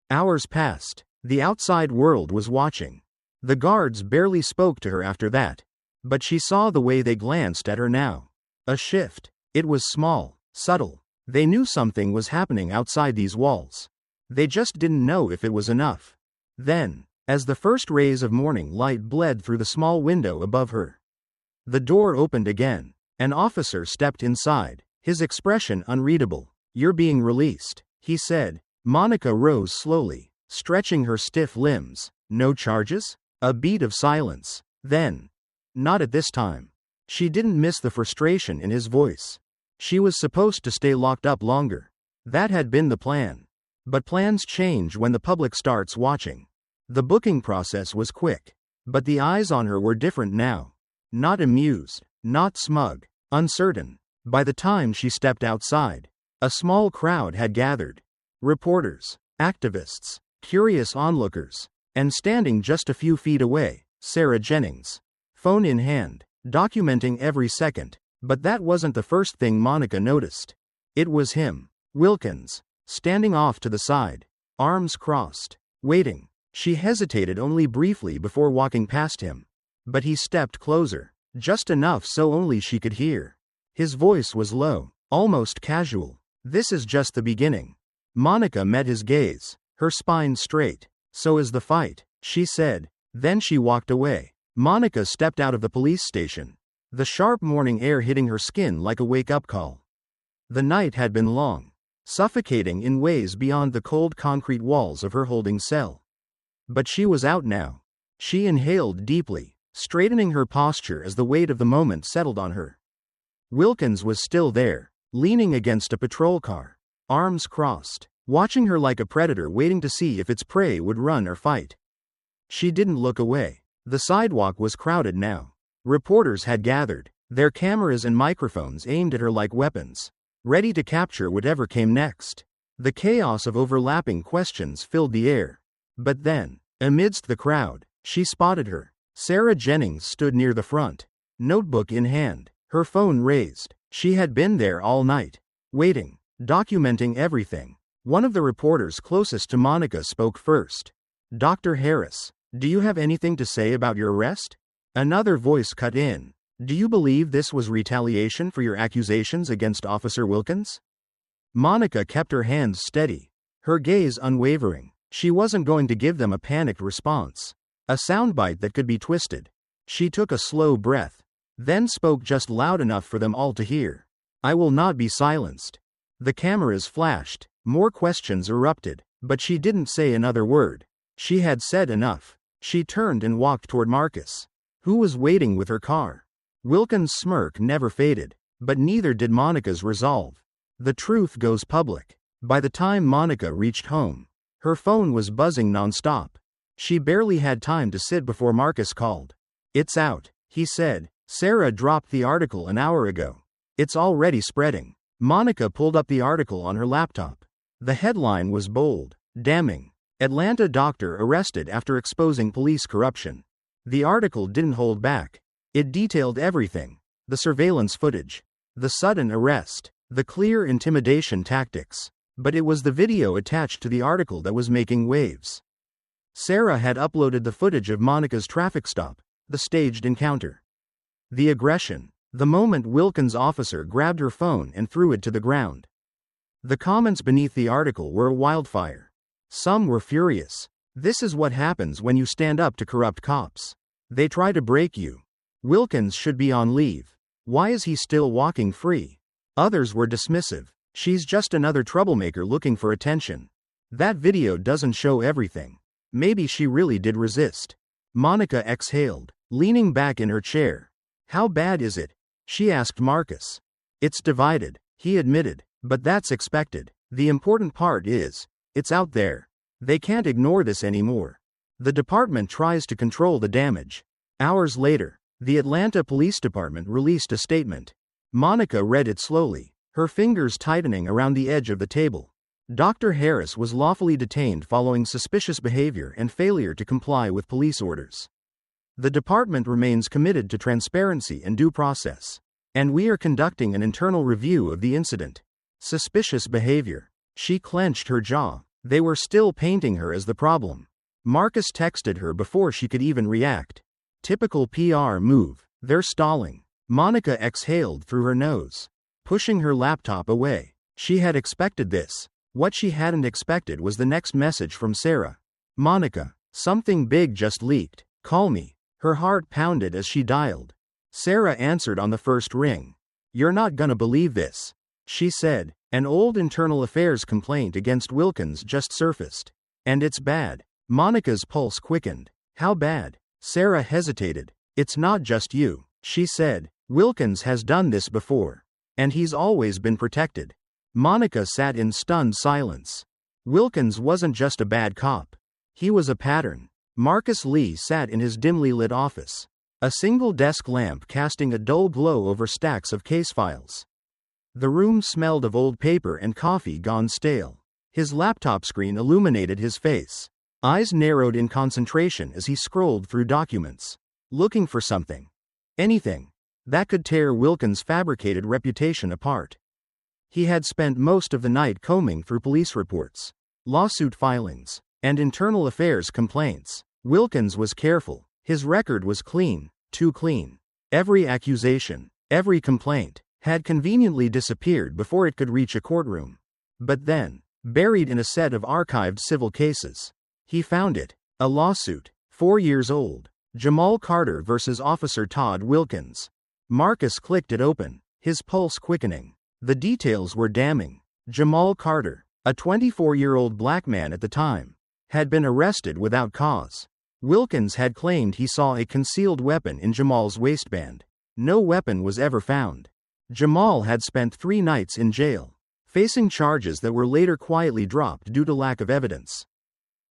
Hours passed. The outside world was watching. The guards barely spoke to her after that. But she saw the way they glanced at her now. A shift. It was small, subtle. They knew something was happening outside these walls. They just didn't know if it was enough. Then, as the first rays of morning light bled through the small window above her, the door opened again. An officer stepped inside, his expression unreadable. You're being released, he said. Monica rose slowly, stretching her stiff limbs. No charges? A beat of silence. Then, Not at this time. She didn't miss the frustration in his voice. She was supposed to stay locked up longer. That had been the plan. But plans change when the public starts watching. The booking process was quick. But the eyes on her were different now. Not amused, not smug, uncertain. By the time she stepped outside, a small crowd had gathered. Reporters, activists, curious onlookers. And standing just a few feet away, Sarah Jennings. Phone in hand, documenting every second. But that wasn't the first thing Monica noticed. It was him, Wilkins, standing off to the side, arms crossed, waiting. She hesitated only briefly before walking past him. But he stepped closer, just enough so only she could hear. His voice was low, almost casual. This is just the beginning. Monica met his gaze, her spine straight. So is the fight, she said. Then she walked away. Monica stepped out of the police station, the sharp morning air hitting her skin like a wake-up call. The night had been long, suffocating in ways beyond the cold concrete walls of her holding cell. But she was out now. She inhaled deeply, straightening her posture as the weight of the moment settled on her. Wilkins was still there, leaning against a patrol car, arms crossed, watching her like a predator waiting to see if its prey would run or fight. She didn't look away. The sidewalk was crowded now. Reporters had gathered, their cameras and microphones aimed at her like weapons, ready to capture whatever came next. The chaos of overlapping questions filled the air. But then, amidst the crowd, she spotted her. Sarah Jennings stood near the front, notebook in hand, her phone raised. She had been there all night, waiting, documenting everything. One of the reporters closest to Monica spoke first. "Dr. Harris, do you have anything to say about your arrest?" Another voice cut in. "Do you believe this was retaliation for your accusations against Officer Wilkins?" Monica kept her hands steady, her gaze unwavering. She wasn't going to give them a panicked response, a soundbite that could be twisted. She took a slow breath, then spoke just loud enough for them all to hear. "I will not be silenced." The cameras flashed, more questions erupted, but she didn't say another word. She had said enough. She turned and walked toward Marcus, who was waiting with her car. Wilkins' smirk never faded, but neither did Monica's resolve. The truth goes public. By the time Monica reached home, her phone was buzzing nonstop. She barely had time to sit before Marcus called. "It's out," he said. "Sarah dropped the article an hour ago. It's already spreading." Monica pulled up the article on her laptop. The headline was bold, damning. "Atlanta doctor arrested after exposing police corruption." The article didn't hold back. It detailed everything. The surveillance footage, the sudden arrest, the clear intimidation tactics. But it was the video attached to the article that was making waves. Sarah had uploaded the footage of Monica's traffic stop, the staged encounter. The aggression, the moment Wilkins' officer grabbed her phone and threw it to the ground. The comments beneath the article were a wildfire. Some were furious. "This is what happens when you stand up to corrupt cops. They try to break you. Wilkins should be on leave. Why is he still walking free?" Others were dismissive. "She's just another troublemaker looking for attention. That video doesn't show everything. Maybe she really did resist." Monica exhaled, leaning back in her chair. "How bad is it?" she asked Marcus. "It's divided," he admitted, "but that's expected. The important part is, it's out there. They can't ignore this anymore. The department tries to control the damage." Hours later, the Atlanta Police Department released a statement. Monica read it slowly, her fingers tightening around the edge of the table. Dr. Harris was lawfully detained following suspicious behavior and failure to comply with police orders. The department remains committed to transparency and due process. And we are conducting an internal review of the incident. Suspicious behavior. She clenched her jaw. They were still painting her as the problem. Marcus texted her before she could even react. Typical PR move. They're stalling. Monica exhaled through her nose, pushing her laptop away. She had expected this. What she hadn't expected was the next message from Sarah. "Monica, something big just leaked. Call me." Her heart pounded as she dialed. Sarah answered on the first ring. "You're not gonna believe this," she said. An old internal affairs complaint against Wilkins just surfaced. "And it's bad." Monica's pulse quickened. "How bad?" Sarah hesitated. It's not just you, she said. Wilkins has done this before. And he's always been protected. Monica sat in stunned silence. Wilkins wasn't just a bad cop. He was a pattern. Marcus Lee sat in his dimly lit office. A single desk lamp casting a dull glow over stacks of case files. The room smelled of old paper and coffee gone stale. His laptop screen illuminated his face. Eyes narrowed in concentration as he scrolled through documents. Looking for something. Anything. That could tear Wilkins' fabricated reputation apart. He had spent most of the night combing through police reports, lawsuit filings, and internal affairs complaints. Wilkins was careful. His record was clean, too clean. Every accusation, every complaint, had conveniently disappeared before it could reach a courtroom. But then, buried in a set of archived civil cases, he found it. A lawsuit, 4 years old. Jamal Carter versus Officer Todd Wilkins. Marcus clicked it open, his pulse quickening. The details were damning. Jamal Carter, a 24-year-old black man at the time, had been arrested without cause. Wilkins had claimed he saw a concealed weapon in Jamal's waistband. No weapon was ever found. Jamal had spent 3 nights in jail, facing charges that were later quietly dropped due to lack of evidence.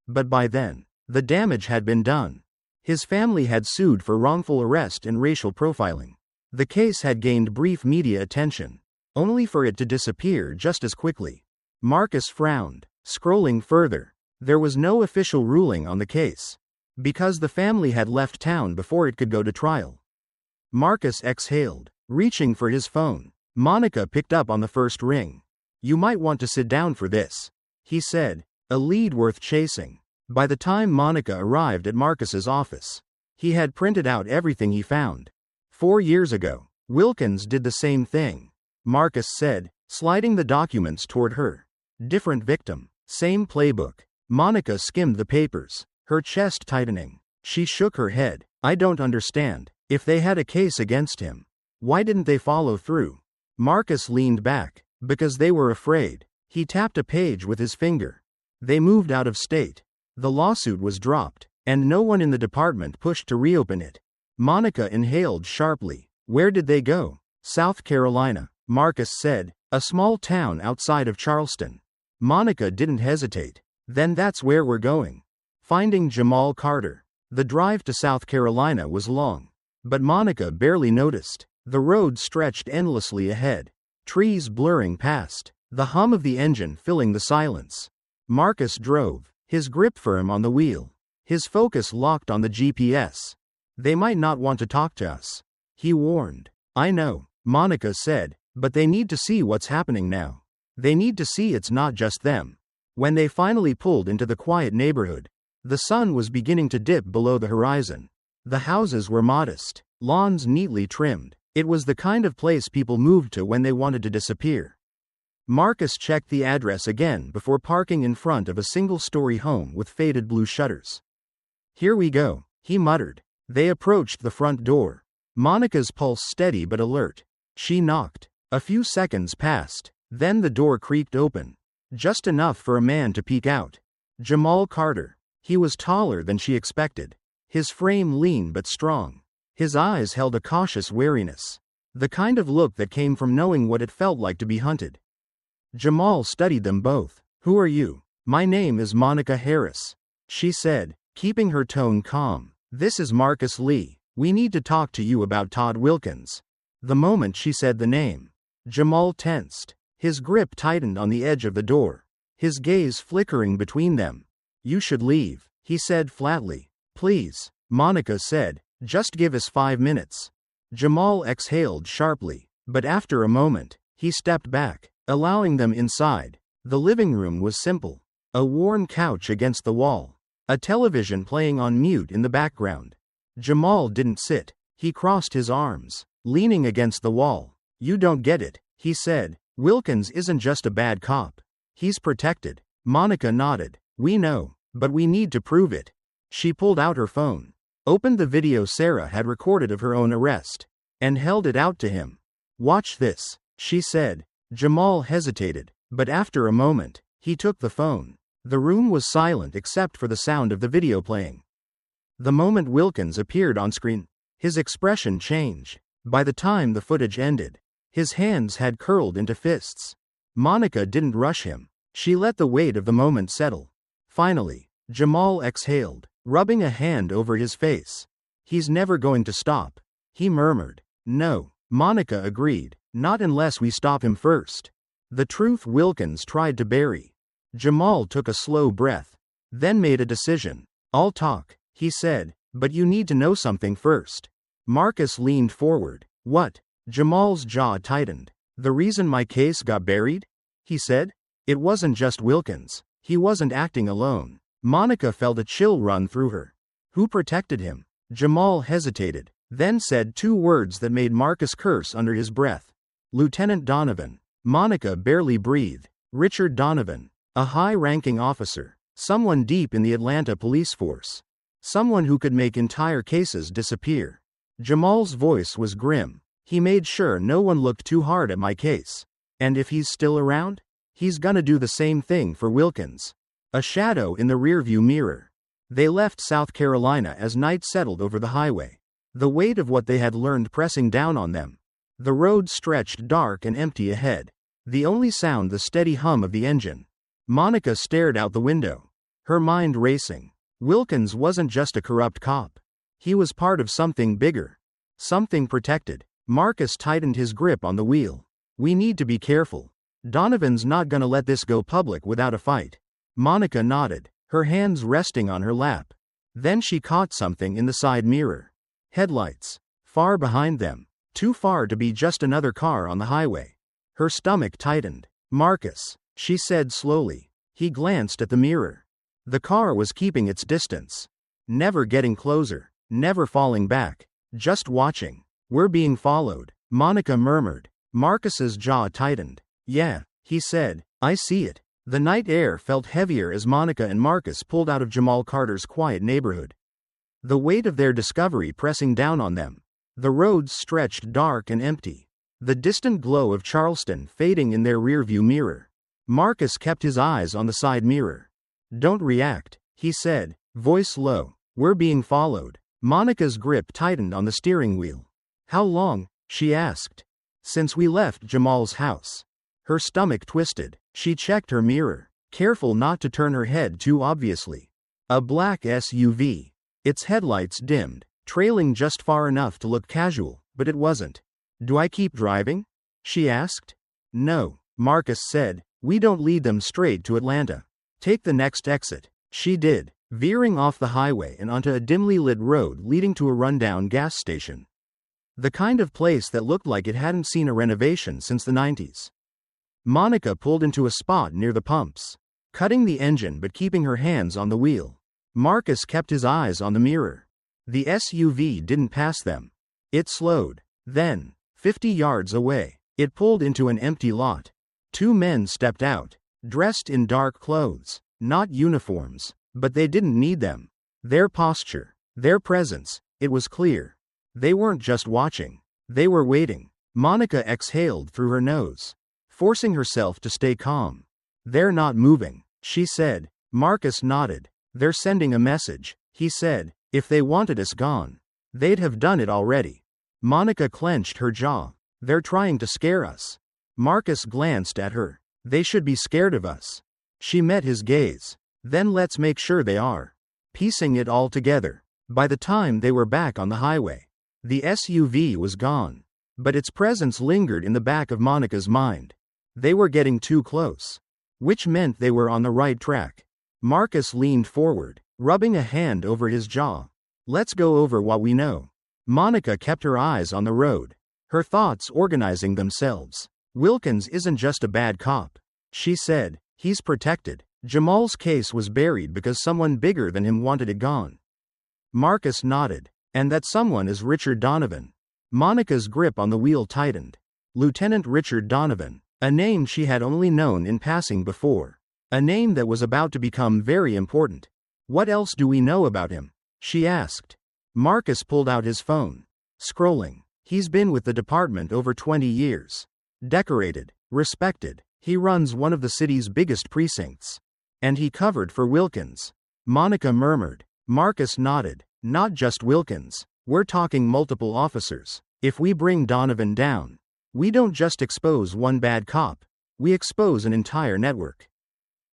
But by then, the damage had been done. His family had sued for wrongful arrest and racial profiling. The case had gained brief media attention, only for it to disappear just as quickly. Marcus frowned, scrolling further. There was no official ruling on the case, because the family had left town before it could go to trial. Marcus exhaled, reaching for his phone. Monica picked up on the first ring. "You might want to sit down for this," he said, a lead worth chasing. By the time Monica arrived at Marcus's office, he had printed out everything he found. 4 years ago, Wilkins did the same thing, Marcus said, sliding the documents toward her. Different victim, same playbook. Monica skimmed the papers, her chest tightening. She shook her head. "I don't understand. If they had a case against him, why didn't they follow through?" Marcus leaned back. "Because they were afraid." He tapped a page with his finger. "They moved out of state. The lawsuit was dropped, and no one in the department pushed to reopen it." Monica inhaled sharply. "Where did they go?" "South Carolina," Marcus said, "a small town outside of Charleston." Monica didn't hesitate. "Then that's where we're going. Finding Jamal Carter." The drive to South Carolina was long, but Monica barely noticed. The road stretched endlessly ahead, trees blurring past, the hum of the engine filling the silence. Marcus drove, his grip firm on the wheel, his focus locked on the GPS. "They might not want to talk to us," he warned. "I know," Monica said, "but they need to see what's happening now. They need to see it's not just them." When they finally pulled into the quiet neighborhood, the sun was beginning to dip below the horizon. The houses were modest, lawns neatly trimmed. It was the kind of place people moved to when they wanted to disappear. Marcus checked the address again before parking in front of a single-story home with faded blue shutters. "Here we go," he muttered. They approached the front door. Monica's pulse steady but alert. She knocked. A few seconds passed, then the door creaked open. Just enough for a man to peek out. Jamal Carter. He was taller than she expected. His frame lean but strong. His eyes held a cautious wariness. The kind of look that came from knowing what it felt like to be hunted. Jamal studied them both. "Who are you?" "My name is Monica Harris," she said, keeping her tone calm. "This is Marcus Lee. We need to talk to you about Todd Wilkins." The moment she said the name, Jamal tensed. His grip tightened on the edge of the door, his gaze flickering between them. "You should leave," he said flatly. "Please," Monica said, "just give us 5 minutes." Jamal exhaled sharply, but after a moment, he stepped back, allowing them inside. The living room was simple. A worn couch against the wall. A television playing on mute in the background. Jamal didn't sit. He crossed his arms, leaning against the wall. "You don't get it," he said. "Wilkins isn't just a bad cop. He's protected." Monica nodded. "We know, but we need to prove it." She pulled out her phone, opened the video Sarah had recorded of her own arrest, and held it out to him. "Watch this," she said. Jamal hesitated, but after a moment, he took the phone. The room was silent except for the sound of the video playing. The moment Wilkins appeared on screen, His expression changed. By the time the footage ended, his hands had curled into fists. Monica didn't rush him. She let the weight of the moment settle. Finally, Jamal exhaled, rubbing a hand over his face. He's never going to stop, he murmured. No, Monica agreed, not unless we stop him first. The truth Wilkins tried to bury. Jamal took a slow breath, then made a decision. I'll talk, he said, but you need to know something first. Marcus leaned forward. What? Jamal's jaw tightened. The reason my case got buried? He said. It wasn't just Wilkins. He wasn't acting alone. Monica felt a chill run through her. Who protected him? Jamal hesitated, then said two words that made Marcus curse under his breath. Lieutenant Donovan. Monica barely breathed. Richard Donovan. A high-ranking officer. Someone deep in the Atlanta police force. Someone who could make entire cases disappear. Jamal's voice was grim. He made sure no one looked too hard at my case. And if he's still around? He's gonna do the same thing for Wilkins. A shadow in the rearview mirror. They left South Carolina as night settled over the highway. The weight of what they had learned pressing down on them. The road stretched dark and empty ahead. The only sound the steady hum of the engine. Monica stared out the window, her mind racing. Wilkins wasn't just a corrupt cop. He was part of something bigger. Something protected. Marcus tightened his grip on the wheel. We need to be careful. Donovan's not gonna let this go public without a fight. Monica nodded, her hands resting on her lap. Then she caught something in the side mirror. Headlights. Far behind them. Too far to be just another car on the highway. Her stomach tightened. Marcus, she said slowly. He glanced at the mirror. The car was keeping its distance. Never getting closer. Never falling back. Just watching. We're being followed, Monica murmured. Marcus's jaw tightened. Yeah, he said. I see it. The night air felt heavier as Monica and Marcus pulled out of Jamal Carter's quiet neighborhood. The weight of their discovery pressing down on them. The roads stretched dark and empty. The distant glow of Charleston fading in their rearview mirror. Marcus kept his eyes on the side mirror. Don't react, he said, voice low. We're being followed. Monica's grip tightened on the steering wheel. How long? She asked. Since we left Jamal's house. Her stomach twisted. She checked her mirror, careful not to turn her head too obviously. A black SUV. Its headlights dimmed, trailing just far enough to look casual, but it wasn't. Do I keep driving? She asked. No, Marcus said. We don't lead them straight to Atlanta. Take the next exit. She did, veering off the highway and onto a dimly lit road leading to a rundown gas station. The kind of place that looked like it hadn't seen a renovation since the 90s. Monica pulled into a spot near the pumps, cutting the engine but keeping her hands on the wheel. Marcus kept his eyes on the mirror. The SUV didn't pass them. It slowed. Then, 50 yards away, it pulled into an empty lot. Two men stepped out, dressed in dark clothes, not uniforms, but they didn't need them. Their posture, their presence, it was clear. They weren't just watching. They were waiting. Monica exhaled through her nose, forcing herself to stay calm. They're not moving, she said. Marcus nodded. They're sending a message, he said. If they wanted us gone, they'd have done it already. Monica clenched her jaw. They're trying to scare us. Marcus glanced at her. They should be scared of us. She met his gaze. Then let's make sure they are. Piecing it all together. By the time they were back on the highway, the SUV was gone. But its presence lingered in the back of Monica's mind. They were getting too close. Which meant they were on the right track. Marcus leaned forward, rubbing a hand over his jaw. Let's go over what we know. Monica kept her eyes on the road, her thoughts organizing themselves. Wilkins isn't just a bad cop, she said. He's protected. Jamal's case was buried because someone bigger than him wanted it gone. Marcus nodded. And that someone is Richard Donovan. Monica's grip on the wheel tightened. Lieutenant Richard Donovan, a name she had only known in passing before. A name that was about to become very important. What else do we know about him? She asked. Marcus pulled out his phone. Scrolling. He's been with the department over 20 years. Decorated, respected. He runs one of the city's biggest precincts. And he covered for Wilkins. Monica murmured. Marcus nodded. Not just Wilkins. We're talking multiple officers. If we bring Donovan down, we don't just expose one bad cop, we expose an entire network.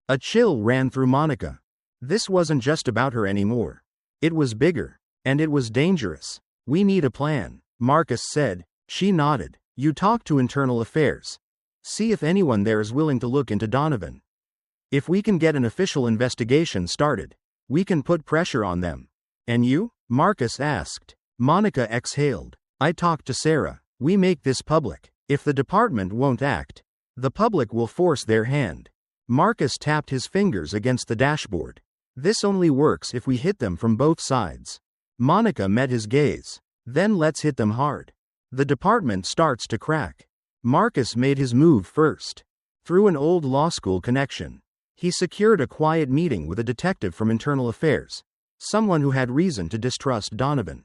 A chill ran through Monica. This wasn't just about her anymore. It was bigger. And it was dangerous. We need a plan, Marcus said. She nodded. You talk to Internal Affairs. See if anyone there is willing to look into Donovan. If we can get an official investigation started, we can put pressure on them. And you? Marcus asked. Monica exhaled. I talked to Sarah. We make this public. If the department won't act, the public will force their hand. Marcus tapped his fingers against the dashboard. This only works if we hit them from both sides. Monica met his gaze. Then let's hit them hard. The department starts to crack. Marcus made his move first. Through an old law school connection, he secured a quiet meeting with a detective from Internal Affairs, someone who had reason to distrust Donovan.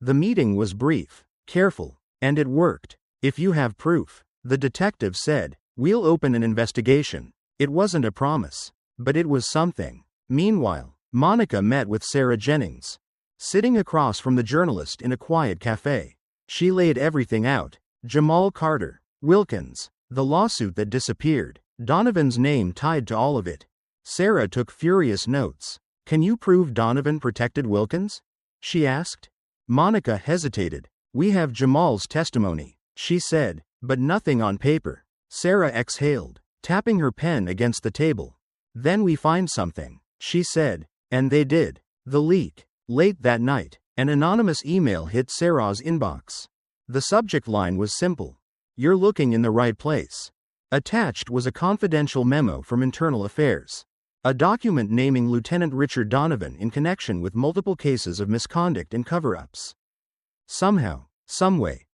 The meeting was brief, careful, and it worked. If you have proof, the detective said, we'll open an investigation. It wasn't a promise, but it was something. Meanwhile, Monica met with Sarah Jennings, sitting across from the journalist in a quiet cafe. She laid everything out. Jamal Carter, Wilkins, the lawsuit that disappeared, Donovan's name tied to all of it. Sarah took furious notes. Can you prove Donovan protected Wilkins? She asked. Monica hesitated. We have Jamal's testimony, she said, but nothing on paper. Sarah exhaled, tapping her pen against the table. Then we find something, she said, and they did. The leak. Late that night, an anonymous email hit Sarah's inbox. The subject line was simple. You're looking in the right place. Attached was a confidential memo from Internal Affairs. A document naming Lieutenant Richard Donovan in connection with multiple cases of misconduct and cover-ups. Somehow, someway,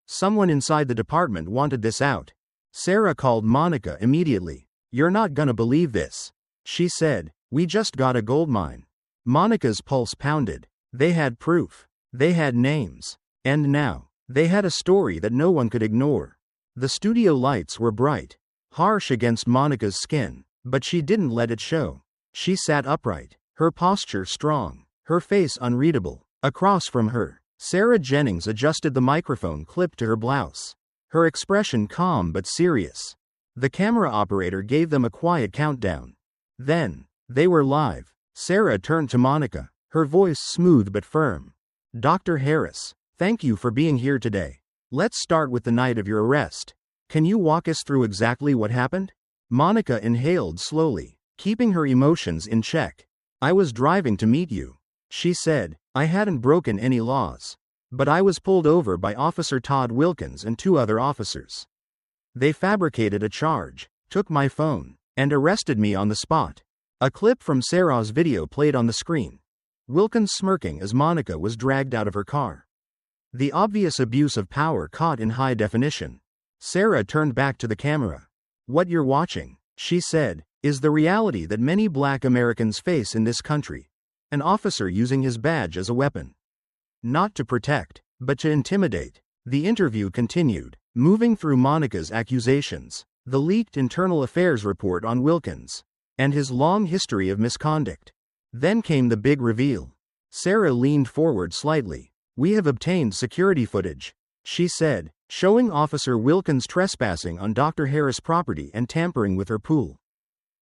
someone inside the department wanted this out. Sarah called Monica immediately. You're not gonna believe this, she said. We just got a goldmine. Monica's pulse pounded. They had proof. They had names. And now, they had a story that no one could ignore. The studio lights were bright, harsh against Monica's skin, but she didn't let it show. She sat upright, her posture strong, her face unreadable. Across from her, Sarah Jennings adjusted the microphone clip to her blouse, her expression calm but serious. The camera operator gave them a quiet countdown. Then, they were live. Sarah turned to Monica, her voice smooth but firm. Dr. Harris, thank you for being here today. Let's start with the night of your arrest. Can you walk us through exactly what happened? Monica inhaled slowly, keeping her emotions in check. I was driving to meet you, she said. I hadn't broken any laws. But I was pulled over by Officer Todd Wilkins and 2 other officers. They fabricated a charge, took my phone, and arrested me on the spot. A clip from Sarah's video played on the screen. Wilkins smirking as Monica was dragged out of her car. The obvious abuse of power caught in high definition. Sarah turned back to the camera. What you're watching, she said, is the reality that many Black Americans face in this country. An officer using his badge as a weapon. Not to protect, but to intimidate. The interview continued, moving through Monica's accusations, the leaked Internal Affairs report on Wilkins, and his long history of misconduct. Then came the big reveal. Sarah leaned forward slightly. We have obtained security footage, she said, showing Officer Wilkins trespassing on Dr. Harris' property and tampering with her pool.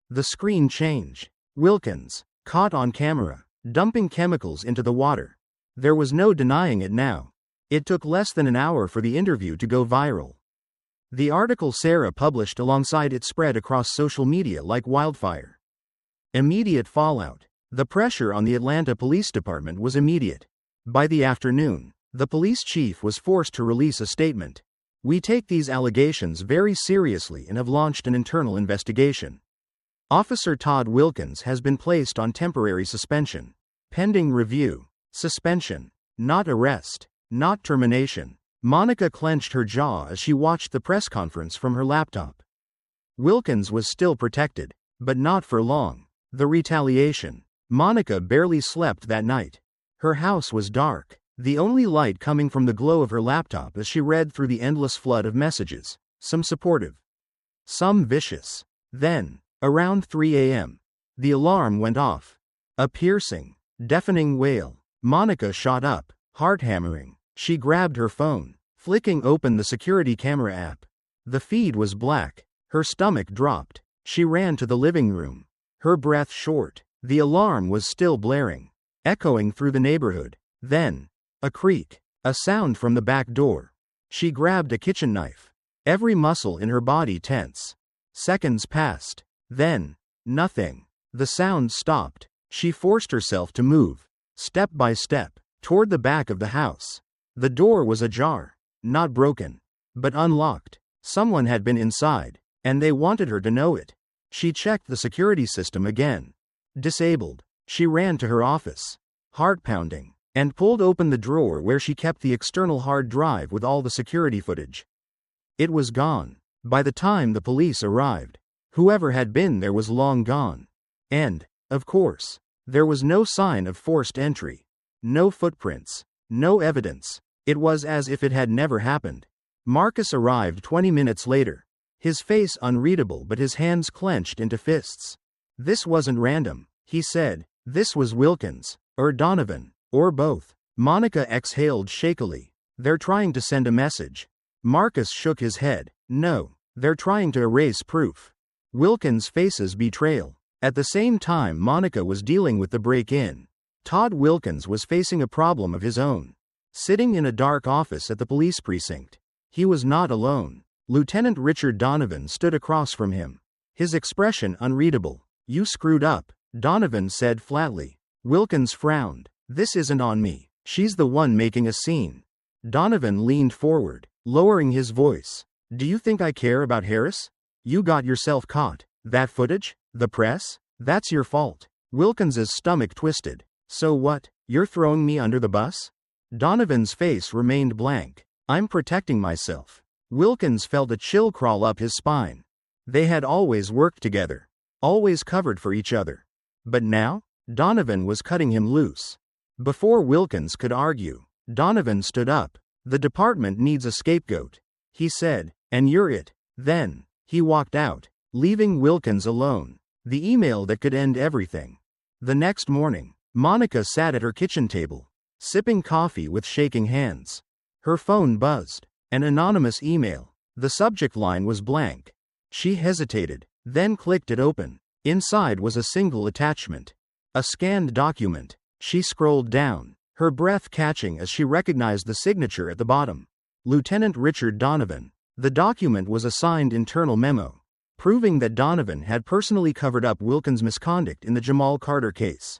The screen changed. Wilkins, caught on camera, dumping chemicals into the water. There was no denying it now. It took less than an hour for the interview to go viral. The article Sarah published alongside it spread across social media like wildfire. Immediate fallout. The pressure on the Atlanta Police Department was immediate. By the afternoon, the police chief was forced to release a statement. We take these allegations very seriously and have launched an internal investigation. Officer Todd Wilkins has been placed on temporary suspension. Pending review. Suspension. Not arrest. Not termination. Monica clenched her jaw as she watched the press conference from her laptop. Wilkins was still protected, but not for long. The retaliation. Monica barely slept that night. Her house was dark, the only light coming from the glow of her laptop as she read through the endless flood of messages, some supportive, some vicious. Then, around 3 a.m., the alarm went off. A piercing, deafening wail. Monica shot up, Heart hammering. She grabbed her phone, flicking open the security camera app. The feed was black. Her stomach dropped. She ran to the living room, her breath short. The alarm was still blaring, echoing through the neighborhood. Then, a creak, a sound from the back door. She grabbed a kitchen knife, every muscle in her body tense. Seconds passed. Then, nothing. The sound stopped. She forced herself to move, step by step, toward the back of the house. The door was ajar, not broken, but unlocked. Someone had been inside, and they wanted her to know it. She checked the security system again. Disabled. She ran to her office, heart pounding, and pulled open the drawer where she kept the external hard drive with all the security footage. It was gone. By the time the police arrived, whoever had been there was long gone. And, of course, there was no sign of forced entry. No footprints. No evidence. It was as if it had never happened. Marcus arrived 20 minutes later, his face unreadable but his hands clenched into fists. This wasn't random, he said. This was Wilkins, or Donovan, or both. Monica exhaled shakily. They're trying to send a message. Marcus shook his head. No, they're trying to erase proof. Wilkins faces betrayal. At the same time Monica was dealing with the break-in, Todd Wilkins was facing a problem of his own. Sitting in a dark office at the police precinct, he was not alone. Lieutenant Richard Donovan stood across from him, his expression unreadable. You screwed up, Donovan said flatly. Wilkins frowned. This isn't on me. She's the one making a scene. Donovan leaned forward, lowering his voice. Do you think I care about Harris? You got yourself caught. That footage? The press? That's your fault. Wilkins's stomach twisted. So what? You're throwing me under the bus? Donovan's face remained blank. I'm protecting myself. Wilkins felt a chill crawl up his spine. They had always worked together, always covered for each other. But now, Donovan was cutting him loose. Before Wilkins could argue, Donovan stood up. The department needs a scapegoat, he said, and you're it. Then, he walked out, leaving Wilkins alone. The email that could end everything. The next morning, Monica sat at her kitchen table, sipping coffee with shaking hands. Her phone buzzed. An anonymous email. The subject line was blank. She hesitated, then clicked it open. Inside was a single attachment. A scanned document. She scrolled down, her breath catching as she recognized the signature at the bottom. Lieutenant Richard Donovan. The document was a signed internal memo, proving that Donovan had personally covered up Wilkins' misconduct in the Jamal Carter case.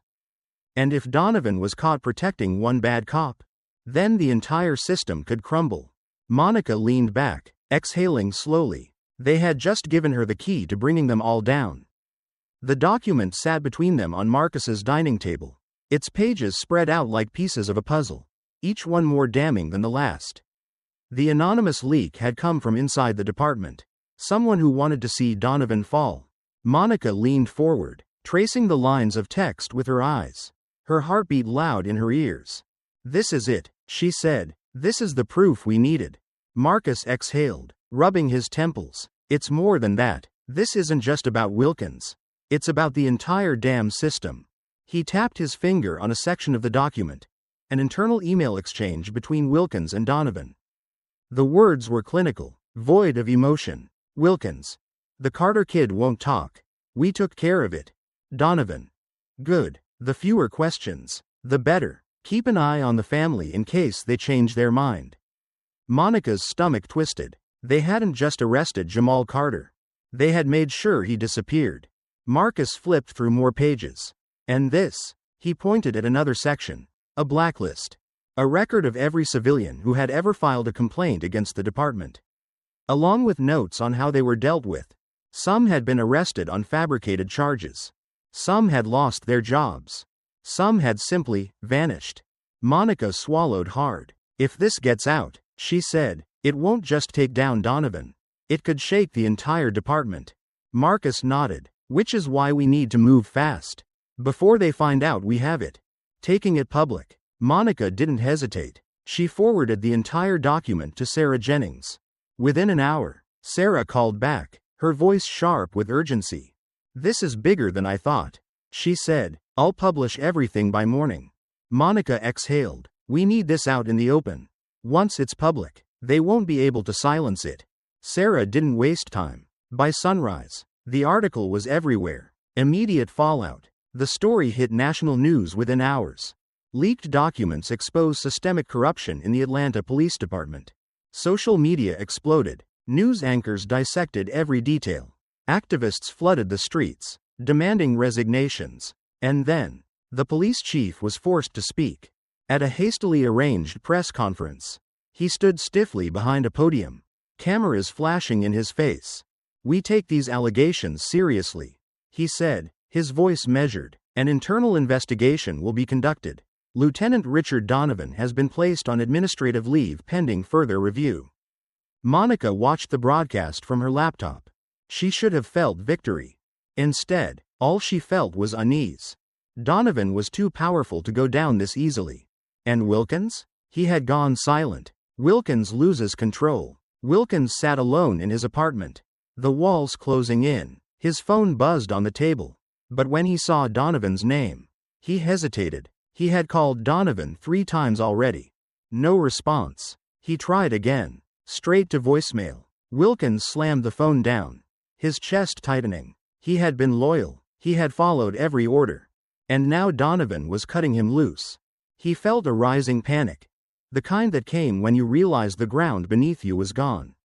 And if Donovan was caught protecting one bad cop, then the entire system could crumble. Monica leaned back, exhaling slowly. They had just given her the key to bringing them all down. The document sat between them on Marcus's dining table, its pages spread out like pieces of a puzzle, each one more damning than the last. The anonymous leak had come from inside the department, someone who wanted to see Donovan fall. Monica leaned forward, tracing the lines of text with her eyes, her heartbeat loud in her ears. This is it, she said. This is the proof we needed. Marcus exhaled, rubbing his temples. It's more than that. This isn't just about Wilkins. It's about the entire damn system. He tapped his finger on a section of the document, an internal email exchange between Wilkins and Donovan. The words were clinical, void of emotion. Wilkins. The Carter kid won't talk. We took care of it. Donovan. Good. The fewer questions, the better. Keep an eye on the family in case they change their mind. Monica's stomach twisted. They hadn't just arrested Jamal Carter. They had made sure he disappeared. Marcus flipped through more pages. And this, he pointed at another section. A blacklist. A record of every civilian who had ever filed a complaint against the department, along with notes on how they were dealt with. Some had been arrested on fabricated charges. Some had lost their jobs. Some had simply vanished. Monica swallowed hard. If this gets out, she said, it won't just take down Donovan. It could shake the entire department. Marcus nodded. Which is why we need to move fast. Before they find out we have it. Taking it public. Monica didn't hesitate. She forwarded the entire document to Sarah Jennings. Within an hour, Sarah called back, her voice sharp with urgency. This is bigger than I thought, she said. I'll publish everything by morning. Monica exhaled. We need this out in the open. Once it's public, they won't be able to silence it. Sarah didn't waste time. By sunrise, the article was everywhere. Immediate fallout. The story hit national news within hours. Leaked documents exposed systemic corruption in the Atlanta Police Department. Social media exploded. News anchors dissected every detail. Activists flooded the streets, demanding resignations. And then, the police chief was forced to speak. At a hastily arranged press conference, he stood stiffly behind a podium, cameras flashing in his face. "We take these allegations seriously," he said, his voice measured. "An internal investigation will be conducted. Lieutenant Richard Donovan has been placed on administrative leave pending further review." Monica watched the broadcast from her laptop. She should have felt victory. Instead, all she felt was unease. Donovan was too powerful to go down this easily. And Wilkins? He had gone silent. Wilkins loses control. Wilkins sat alone in his apartment. The walls closing in. His phone buzzed on the table. But when he saw Donovan's name, he hesitated. He had called Donovan 3 times already. No response. He tried again. Straight to voicemail. Wilkins slammed the phone down, his chest tightening. He had been loyal. He had followed every order. And now Donovan was cutting him loose. He felt a rising panic. The kind that came when you realized the ground beneath you was gone.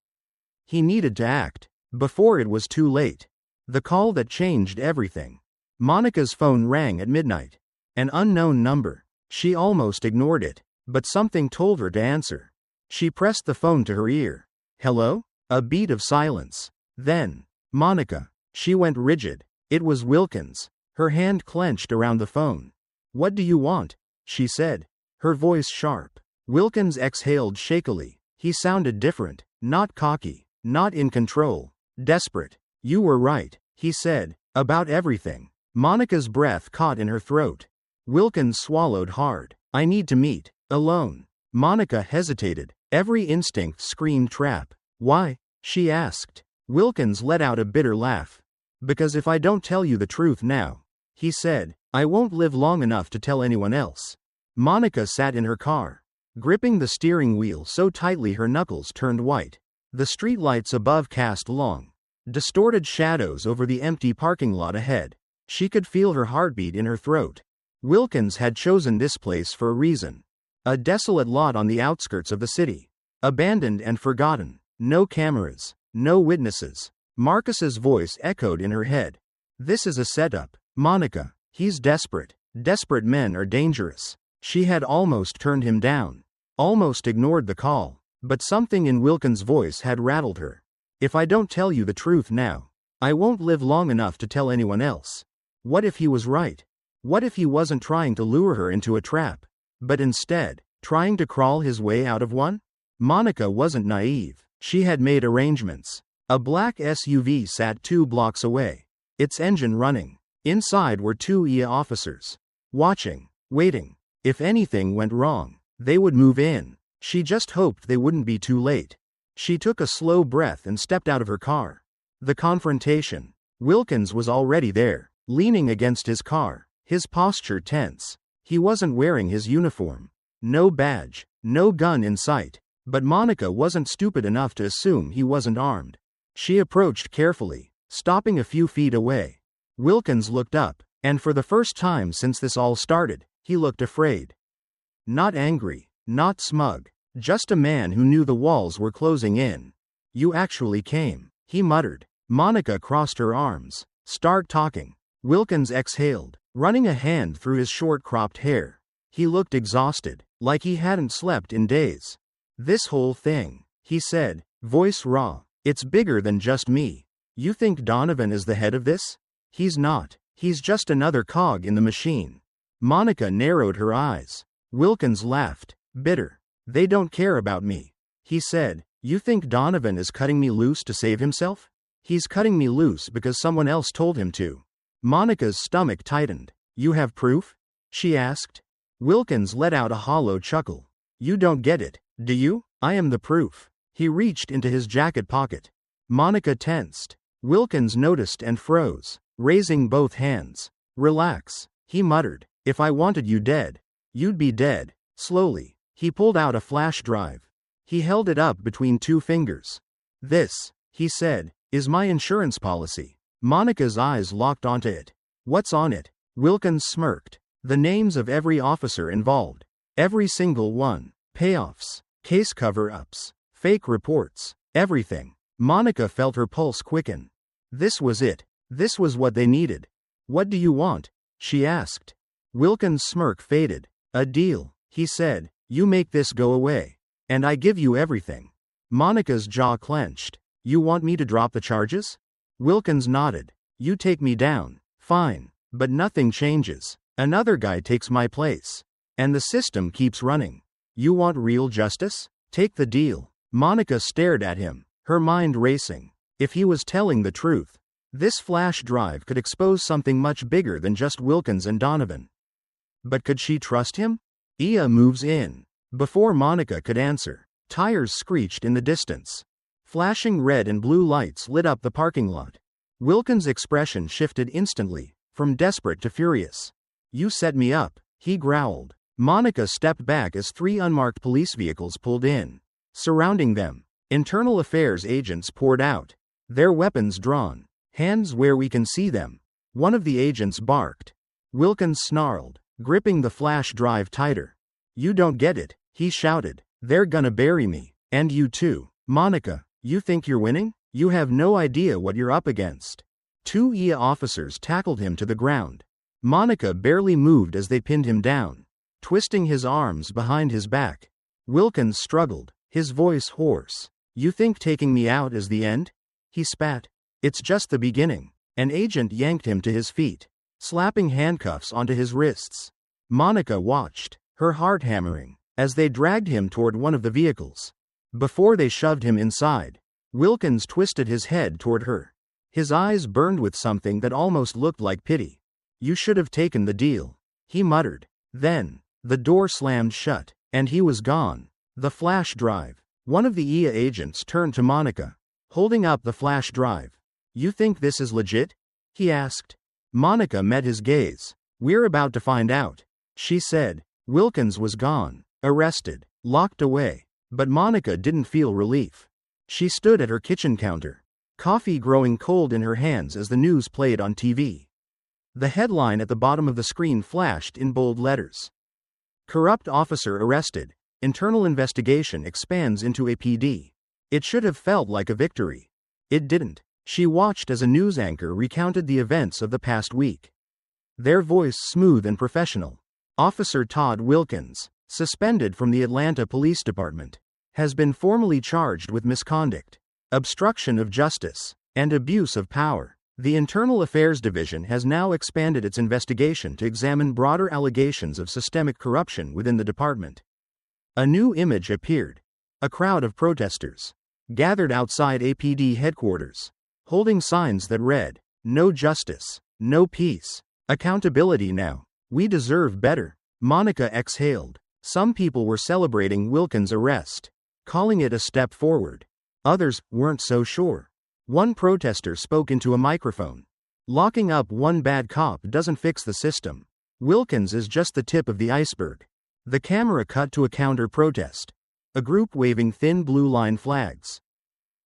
He needed to act, before it was too late. The call that changed everything. Monica's phone rang at midnight. An unknown number. She almost ignored it, but something told her to answer. She pressed the phone to her ear. "Hello?" A beat of silence. Then, "Monica." She went rigid. It was Wilkins. Her hand clenched around the phone. "What do you want?" she said, her voice sharp. Wilkins exhaled shakily. He sounded different, not cocky, not in control, desperate. "You were right," he said, "about everything." Monica's breath caught in her throat. Wilkins swallowed hard. "I need to meet, alone." Monica hesitated. Every instinct screamed trap. "Why?" she asked. Wilkins let out a bitter laugh. "Because if I don't tell you the truth now," he said, "I won't live long enough to tell anyone else." Monica sat in her car, gripping the steering wheel so tightly her knuckles turned white. The streetlights above cast long, distorted shadows over the empty parking lot ahead. She could feel her heartbeat in her throat. Wilkins had chosen this place for a reason. A desolate lot on the outskirts of the city. Abandoned and forgotten. No cameras. No witnesses. Marcus's voice echoed in her head. "This is a setup, Monica. He's desperate. Desperate men are dangerous." She had almost turned him down. Almost ignored the call. But something in Wilkins' voice had rattled her. "If I don't tell you the truth now, I won't live long enough to tell anyone else." What if he was right? What if he wasn't trying to lure her into a trap, but instead, trying to crawl his way out of one? Monica wasn't naive. She had made arrangements. A black SUV sat 2 blocks away, its engine running. Inside were 2 EA officers. Watching, waiting. If anything went wrong, they would move in. She just hoped they wouldn't be too late. She took a slow breath and stepped out of her car. The confrontation. Wilkins was already there, leaning against his car, his posture tense. He wasn't wearing his uniform. No badge, no gun in sight. But Monica wasn't stupid enough to assume he wasn't armed. She approached carefully, stopping a few feet away. Wilkins looked up, and for the first time since this all started, he looked afraid. Not angry, not smug, just a man who knew the walls were closing in. "You actually came," he muttered. Monica crossed her arms. "Start talking." Wilkins exhaled, running a hand through his short-cropped hair. He looked exhausted, like he hadn't slept in days. "This whole thing," he said, voice raw, "it's bigger than just me. You think Donovan is the head of this? He's not. He's just another cog in the machine." Monica narrowed her eyes. Wilkins laughed, bitter. "They don't care about me," he said. "You think Donovan is cutting me loose to save himself? He's cutting me loose because someone else told him to." Monica's stomach tightened. "You have proof?" she asked. Wilkins let out a hollow chuckle. "You don't get it, do you? I am the proof." He reached into his jacket pocket. Monica tensed. Wilkins noticed and froze, raising both hands. "Relax," he muttered. "If I wanted you dead, you'd be dead. Slowly, he pulled out a flash drive. He held it up between two fingers. "This," he said, "is my insurance policy." Monica's eyes locked onto it. "What's on it?" Wilkins smirked. "The names of every officer involved. Every single one. Payoffs. Case cover-ups. Fake reports. Everything." Monica felt her pulse quicken. This was it. This was what they needed. "What do you want?" she asked. Wilkins' smirk faded. "A deal," he said. "You make this go away. And I give you everything." Monica's jaw clenched. "You want me to drop the charges?" Wilkins nodded. "You take me down. Fine. But nothing changes. Another guy takes my place. And the system keeps running. You want real justice? Take the deal." Monica stared at him, her mind racing. If he was telling the truth, this flash drive could expose something much bigger than just Wilkins and Donovan. But could she trust him? Ia moves in. Before Monica could answer, tires screeched in the distance. Flashing red and blue lights lit up the parking lot. Wilkins' expression shifted instantly, from desperate to furious. "You set me up," he growled. Monica stepped back as three unmarked police vehicles pulled in. Surrounding them, internal affairs agents poured out, their weapons drawn. "Hands where we can see them," one of the agents barked. Wilkins snarled, gripping the flash drive tighter. "You don't get it," he shouted. "They're gonna bury me. And you too. Monica, you think you're winning? You have no idea what you're up against." Two IA officers tackled him to the ground. Monica barely moved as they pinned him down, twisting his arms behind his back. Wilkins struggled, his voice hoarse. "You think taking me out is the end?" he spat. "It's just the beginning." An agent yanked him to his feet, slapping handcuffs onto his wrists. Monica watched, her heart hammering, as they dragged him toward one of the vehicles. Before they shoved him inside, Wilkins twisted his head toward her. His eyes burned with something that almost looked like pity. "You should have taken the deal," he muttered. Then, the door slammed shut, and he was gone. The flash drive. One of the IA agents turned to Monica, holding up the flash drive. "You think this is legit?" he asked. Monica met his gaze. "We're about to find out," she said. Wilkins was gone, arrested, locked away. But Monica didn't feel relief. She stood at her kitchen counter, coffee growing cold in her hands as the news played on TV. The headline at the bottom of the screen flashed in bold letters. "Corrupt officer arrested. Internal investigation expands into a PD." It should have felt like a victory. It didn't. She watched as a news anchor recounted the events of the past week. Their voice smooth and professional. "Officer Todd Wilkins, suspended from the Atlanta Police Department, has been formally charged with misconduct, obstruction of justice, and abuse of power. The Internal Affairs Division has now expanded its investigation to examine broader allegations of systemic corruption within the department." A new image appeared. A crowd of protesters gathered outside APD headquarters, holding signs that read, "No justice, no peace, accountability now. We deserve better." Monica exhaled. Some people were celebrating Wilkins' arrest, calling it a step forward. Others weren't so sure. One protester spoke into a microphone. "Locking up one bad cop doesn't fix the system. Wilkins is just the tip of the iceberg." The camera cut to a counter-protest. A group waving thin blue line flags.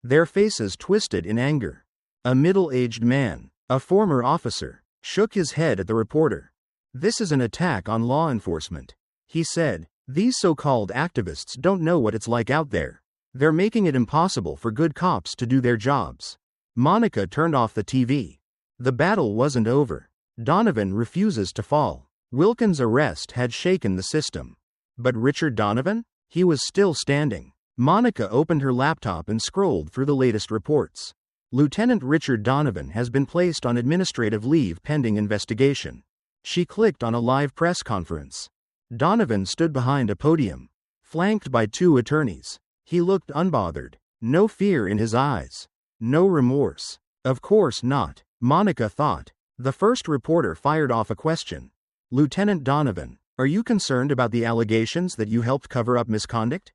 Their faces twisted in anger. A middle-aged man, a former officer, shook his head at the reporter. "This is an attack on law enforcement," he said. "These so-called activists don't know what it's like out there. They're making it impossible for good cops to do their jobs." Monica turned off the TV. The battle wasn't over. Donovan refuses to fall. Wilkins' arrest had shaken the system. But Richard Donovan? He was still standing. Monica opened her laptop and scrolled through the latest reports. Lieutenant Richard Donovan has been placed on administrative leave pending investigation. She clicked on a live press conference. Donovan stood behind a podium, flanked by two attorneys. He looked unbothered. No fear in his eyes. No remorse. Of course not, Monica thought. The first reporter fired off a question. "Lieutenant Donovan, are you concerned about the allegations that you helped cover up misconduct?"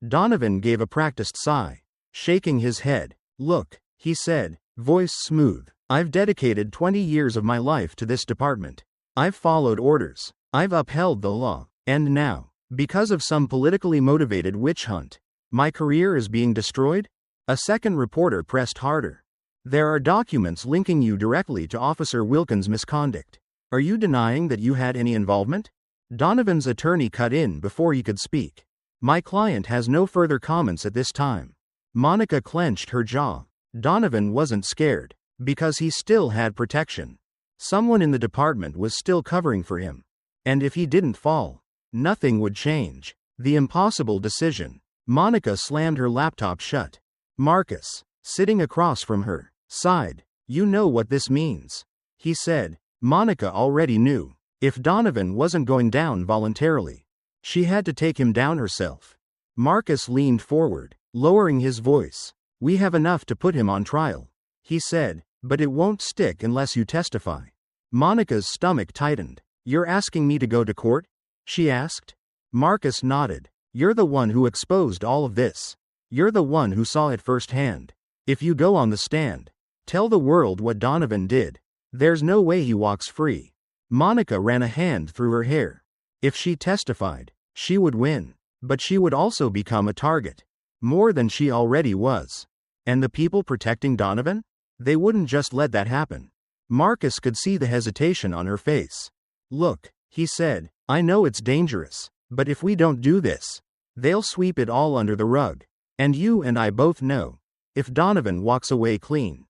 Donovan gave a practiced sigh, shaking his head. "Look," he said, voice smooth. "I've dedicated 20 years of my life to this department. I've followed orders. I've upheld the law. And now, Because of some politically motivated witch hunt, my career is being destroyed? A second reporter pressed harder. There are documents linking you directly to Officer Wilkins' misconduct. Are you denying that you had any involvement? Donovan's attorney cut in before he could speak. My client has no further comments at this time. Monica clenched her jaw. Donovan wasn't scared, because he still had protection. Someone in the department was still covering for him. And if he didn't fall, nothing would change. The impossible decision. Monica slammed her laptop shut. Marcus, sitting across from her, sighed. You know what this means, he said. Monica already knew. If Donovan wasn't going down voluntarily, she had to take him down herself. Marcus leaned forward, lowering his voice. We have enough to put him on trial, he said, but it won't stick unless you testify. Monica's stomach tightened. You're asking me to go to court? She asked. Marcus nodded. You're the one who exposed all of this. You're the one who saw it firsthand. If you go on the stand, tell the world what Donovan did. There's no way he walks free. Monica ran a hand through her hair. If she testified, she would win. But she would also become a target. More than she already was. And the people protecting Donovan? They wouldn't just let that happen. Marcus could see the hesitation on her face. Look, he said, I know it's dangerous, but if we don't do this, they'll sweep it all under the rug. And you and I both know, if Donovan walks away clean,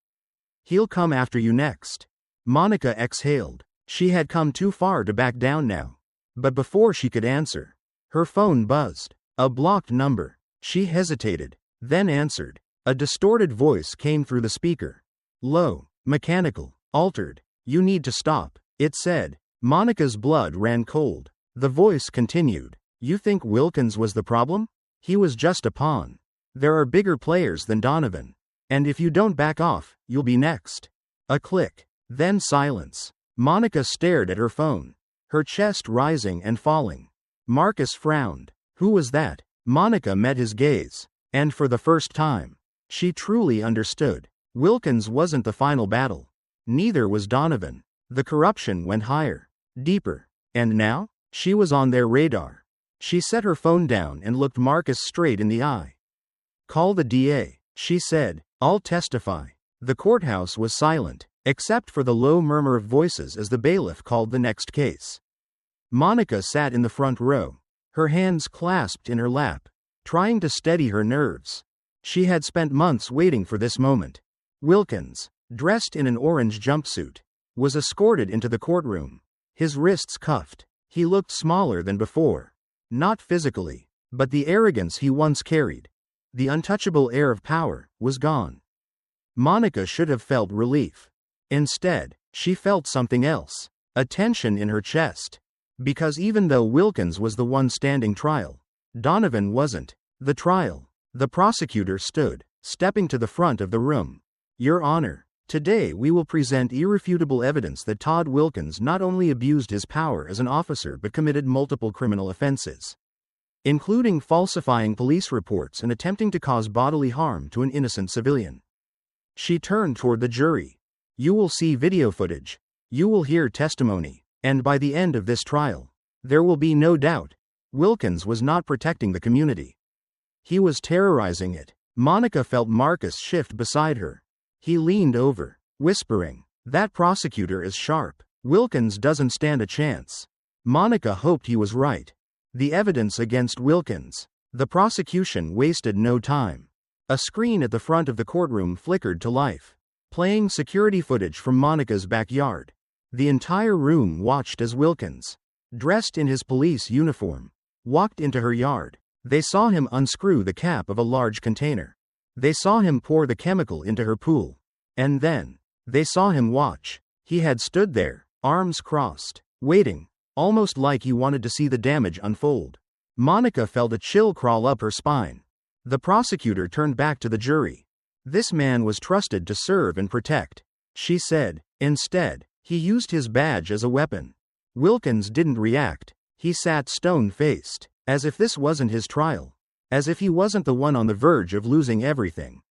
he'll come after you next. Monica exhaled. She had come too far to back down now. But before she could answer, her phone buzzed. A blocked number. She hesitated, then answered. A distorted voice came through the speaker. Low, mechanical, altered. You need to stop, it said. Monica's blood ran cold. The voice continued. You think Wilkins was the problem? He was just a pawn. There are bigger players than Donovan. And if you don't back off, you'll be next. A click. Then silence. Monica stared at her phone, her chest rising and falling. Marcus frowned. Who was that? Monica met his gaze. And for the first time, she truly understood. Wilkins wasn't the final battle. Neither was Donovan. The corruption went higher, deeper. And now, she was on their radar. She set her phone down and looked Marcus straight in the eye. Call the DA, she said. I'll testify. The courthouse was silent, except for the low murmur of voices as the bailiff called the next case. Monica sat in the front row, her hands clasped in her lap, trying to steady her nerves. She had spent months waiting for this moment. Wilkins, dressed in an orange jumpsuit, was escorted into the courtroom, his wrists cuffed. He looked smaller than before. Not physically, but the arrogance he once carried, the untouchable air of power, was gone. Monica should have felt relief. Instead, she felt something else, a tension in her chest. Because even though Wilkins was the one standing trial, Donovan wasn't. The trial. The prosecutor stood, stepping to the front of the room. Your Honor, today we will present irrefutable evidence that Todd Wilkins not only abused his power as an officer but committed multiple criminal offenses, including falsifying police reports and attempting to cause bodily harm to an innocent civilian. She turned toward the jury. You will see video footage. You will hear testimony. And by the end of this trial, there will be no doubt. Wilkins was not protecting the community. He was terrorizing it. Monica felt Marcus shift beside her. He leaned over, whispering, that prosecutor is sharp. Wilkins doesn't stand a chance. Monica hoped he was right. The evidence against Wilkins. The prosecution wasted no time. A screen at the front of the courtroom flickered to life, playing security footage from Monica's backyard. The entire room watched as Wilkins, dressed in his police uniform, walked into her yard. They saw him unscrew the cap of a large container. They saw him pour the chemical into her pool. And then, they saw him watch. He had stood there, arms crossed, waiting, almost like he wanted to see the damage unfold. Monica felt a chill crawl up her spine. The prosecutor turned back to the jury. This man was trusted to serve and protect, she said. Instead, he used his badge as a weapon. Wilkins didn't react. He sat stone-faced, as if this wasn't his trial, as if he wasn't the one on the verge of losing everything.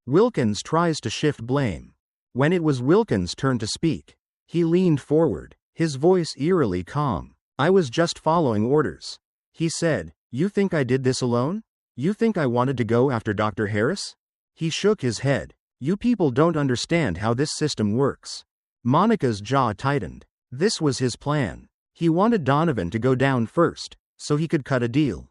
Wilkins tries to shift blame. When it was Wilkins' turn to speak, he leaned forward, his voice eerily calm. I was just following orders. He said, "You think I did this alone? You think I wanted to go after Dr. Harris?" He shook his head. "You people don't understand how this system works." Monica's jaw tightened. This was his plan. He wanted Donovan to go down first, so he could cut a deal.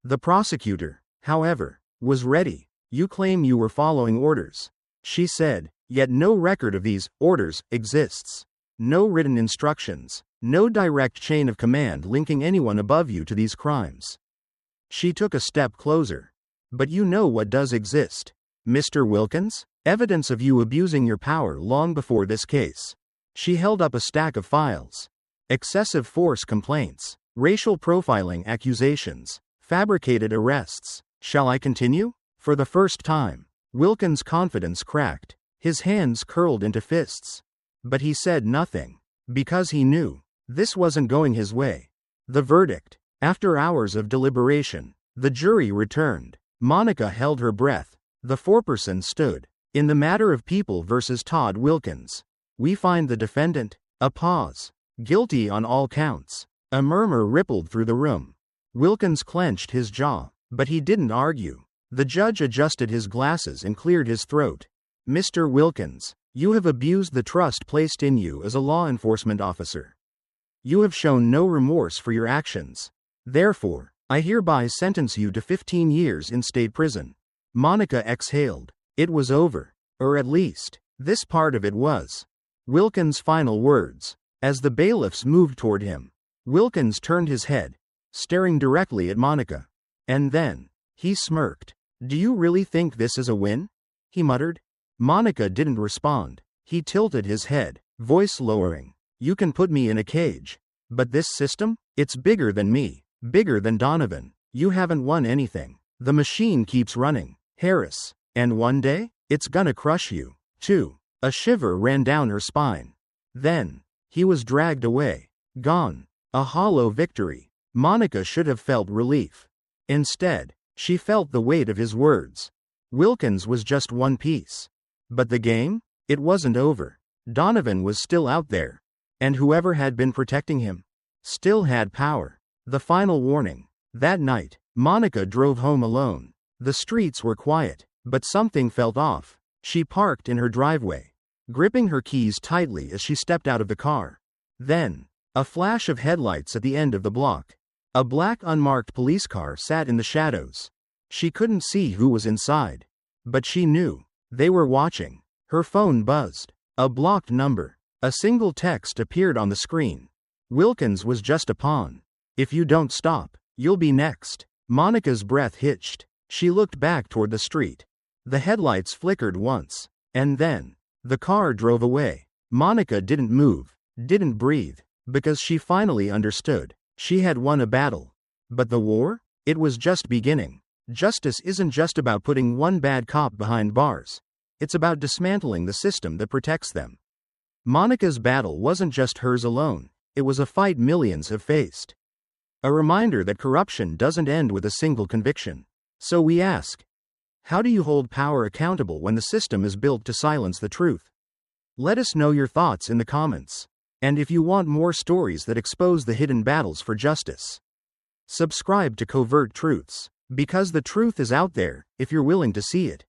The prosecutor, however, was ready. "You claim you were following orders," she said, "yet no record of these orders exists. No written instructions, no direct chain of command linking anyone above you to these crimes." She took a step closer. "But you know what does exist, Mr. Wilkins? Evidence of you abusing your power long before this case." She held up a stack of files. Excessive force complaints, racial profiling accusations, fabricated arrests. Shall I continue? For the first time, Wilkins' confidence cracked. His hands curled into fists. But he said nothing, because he knew this wasn't going his way. The verdict. After hours of deliberation, the jury returned. Monica held her breath. The foreperson stood. "In the matter of People versus Todd Wilkins, we find the defendant." A pause. "Guilty on all counts." A murmur rippled through the room. Wilkins clenched his jaw, but he didn't argue. The judge adjusted his glasses and cleared his throat. "Mr. Wilkins, you have abused the trust placed in you as a law enforcement officer. You have shown no remorse for your actions. Therefore, I hereby sentence you to 15 years in state prison." Monica exhaled. It was over. Or at least, this part of it was. Wilkins' final words. As the bailiffs moved toward him, Wilkins turned his head, staring directly at Monica. And then, he smirked. "Do you really think this is a win?" he muttered. Monica didn't respond. He tilted his head, voice lowering. "You can put me in a cage. But this system? It's bigger than me. Bigger than Donovan. You haven't won anything. The machine keeps running, Harris. And one day, it's gonna crush you, too." A shiver ran down her spine. Then, he was dragged away. Gone. A hollow victory. Monica should have felt relief. Instead, she felt the weight of his words. Wilkins was just one piece. But the game? It wasn't over. Donovan was still out there. And whoever had been protecting him still had power. The final warning. That night, Monica drove home alone. The streets were quiet, but something felt off. She parked in her driveway, gripping her keys tightly as she stepped out of the car. Then, a flash of headlights at the end of the block. A black unmarked police car sat in the shadows. She couldn't see who was inside, but she knew. They were watching. Her phone buzzed. A blocked number. A single text appeared on the screen. Wilkins was just a pawn. "If you don't stop, you'll be next." Monica's breath hitched. She looked back toward the street. The headlights flickered once, and then, the car drove away. Monica didn't move, didn't breathe, because she finally understood. She had won a battle. But the war? It was just beginning. Justice isn't just about putting one bad cop behind bars. It's about dismantling the system that protects them. Monica's battle wasn't just hers alone. It was a fight millions have faced. A reminder that corruption doesn't end with a single conviction. So we ask, how do you hold power accountable when the system is built to silence the truth? Let us know your thoughts in the comments. And if you want more stories that expose the hidden battles for justice, subscribe to Covert Truths. Because the truth is out there, if you're willing to see it.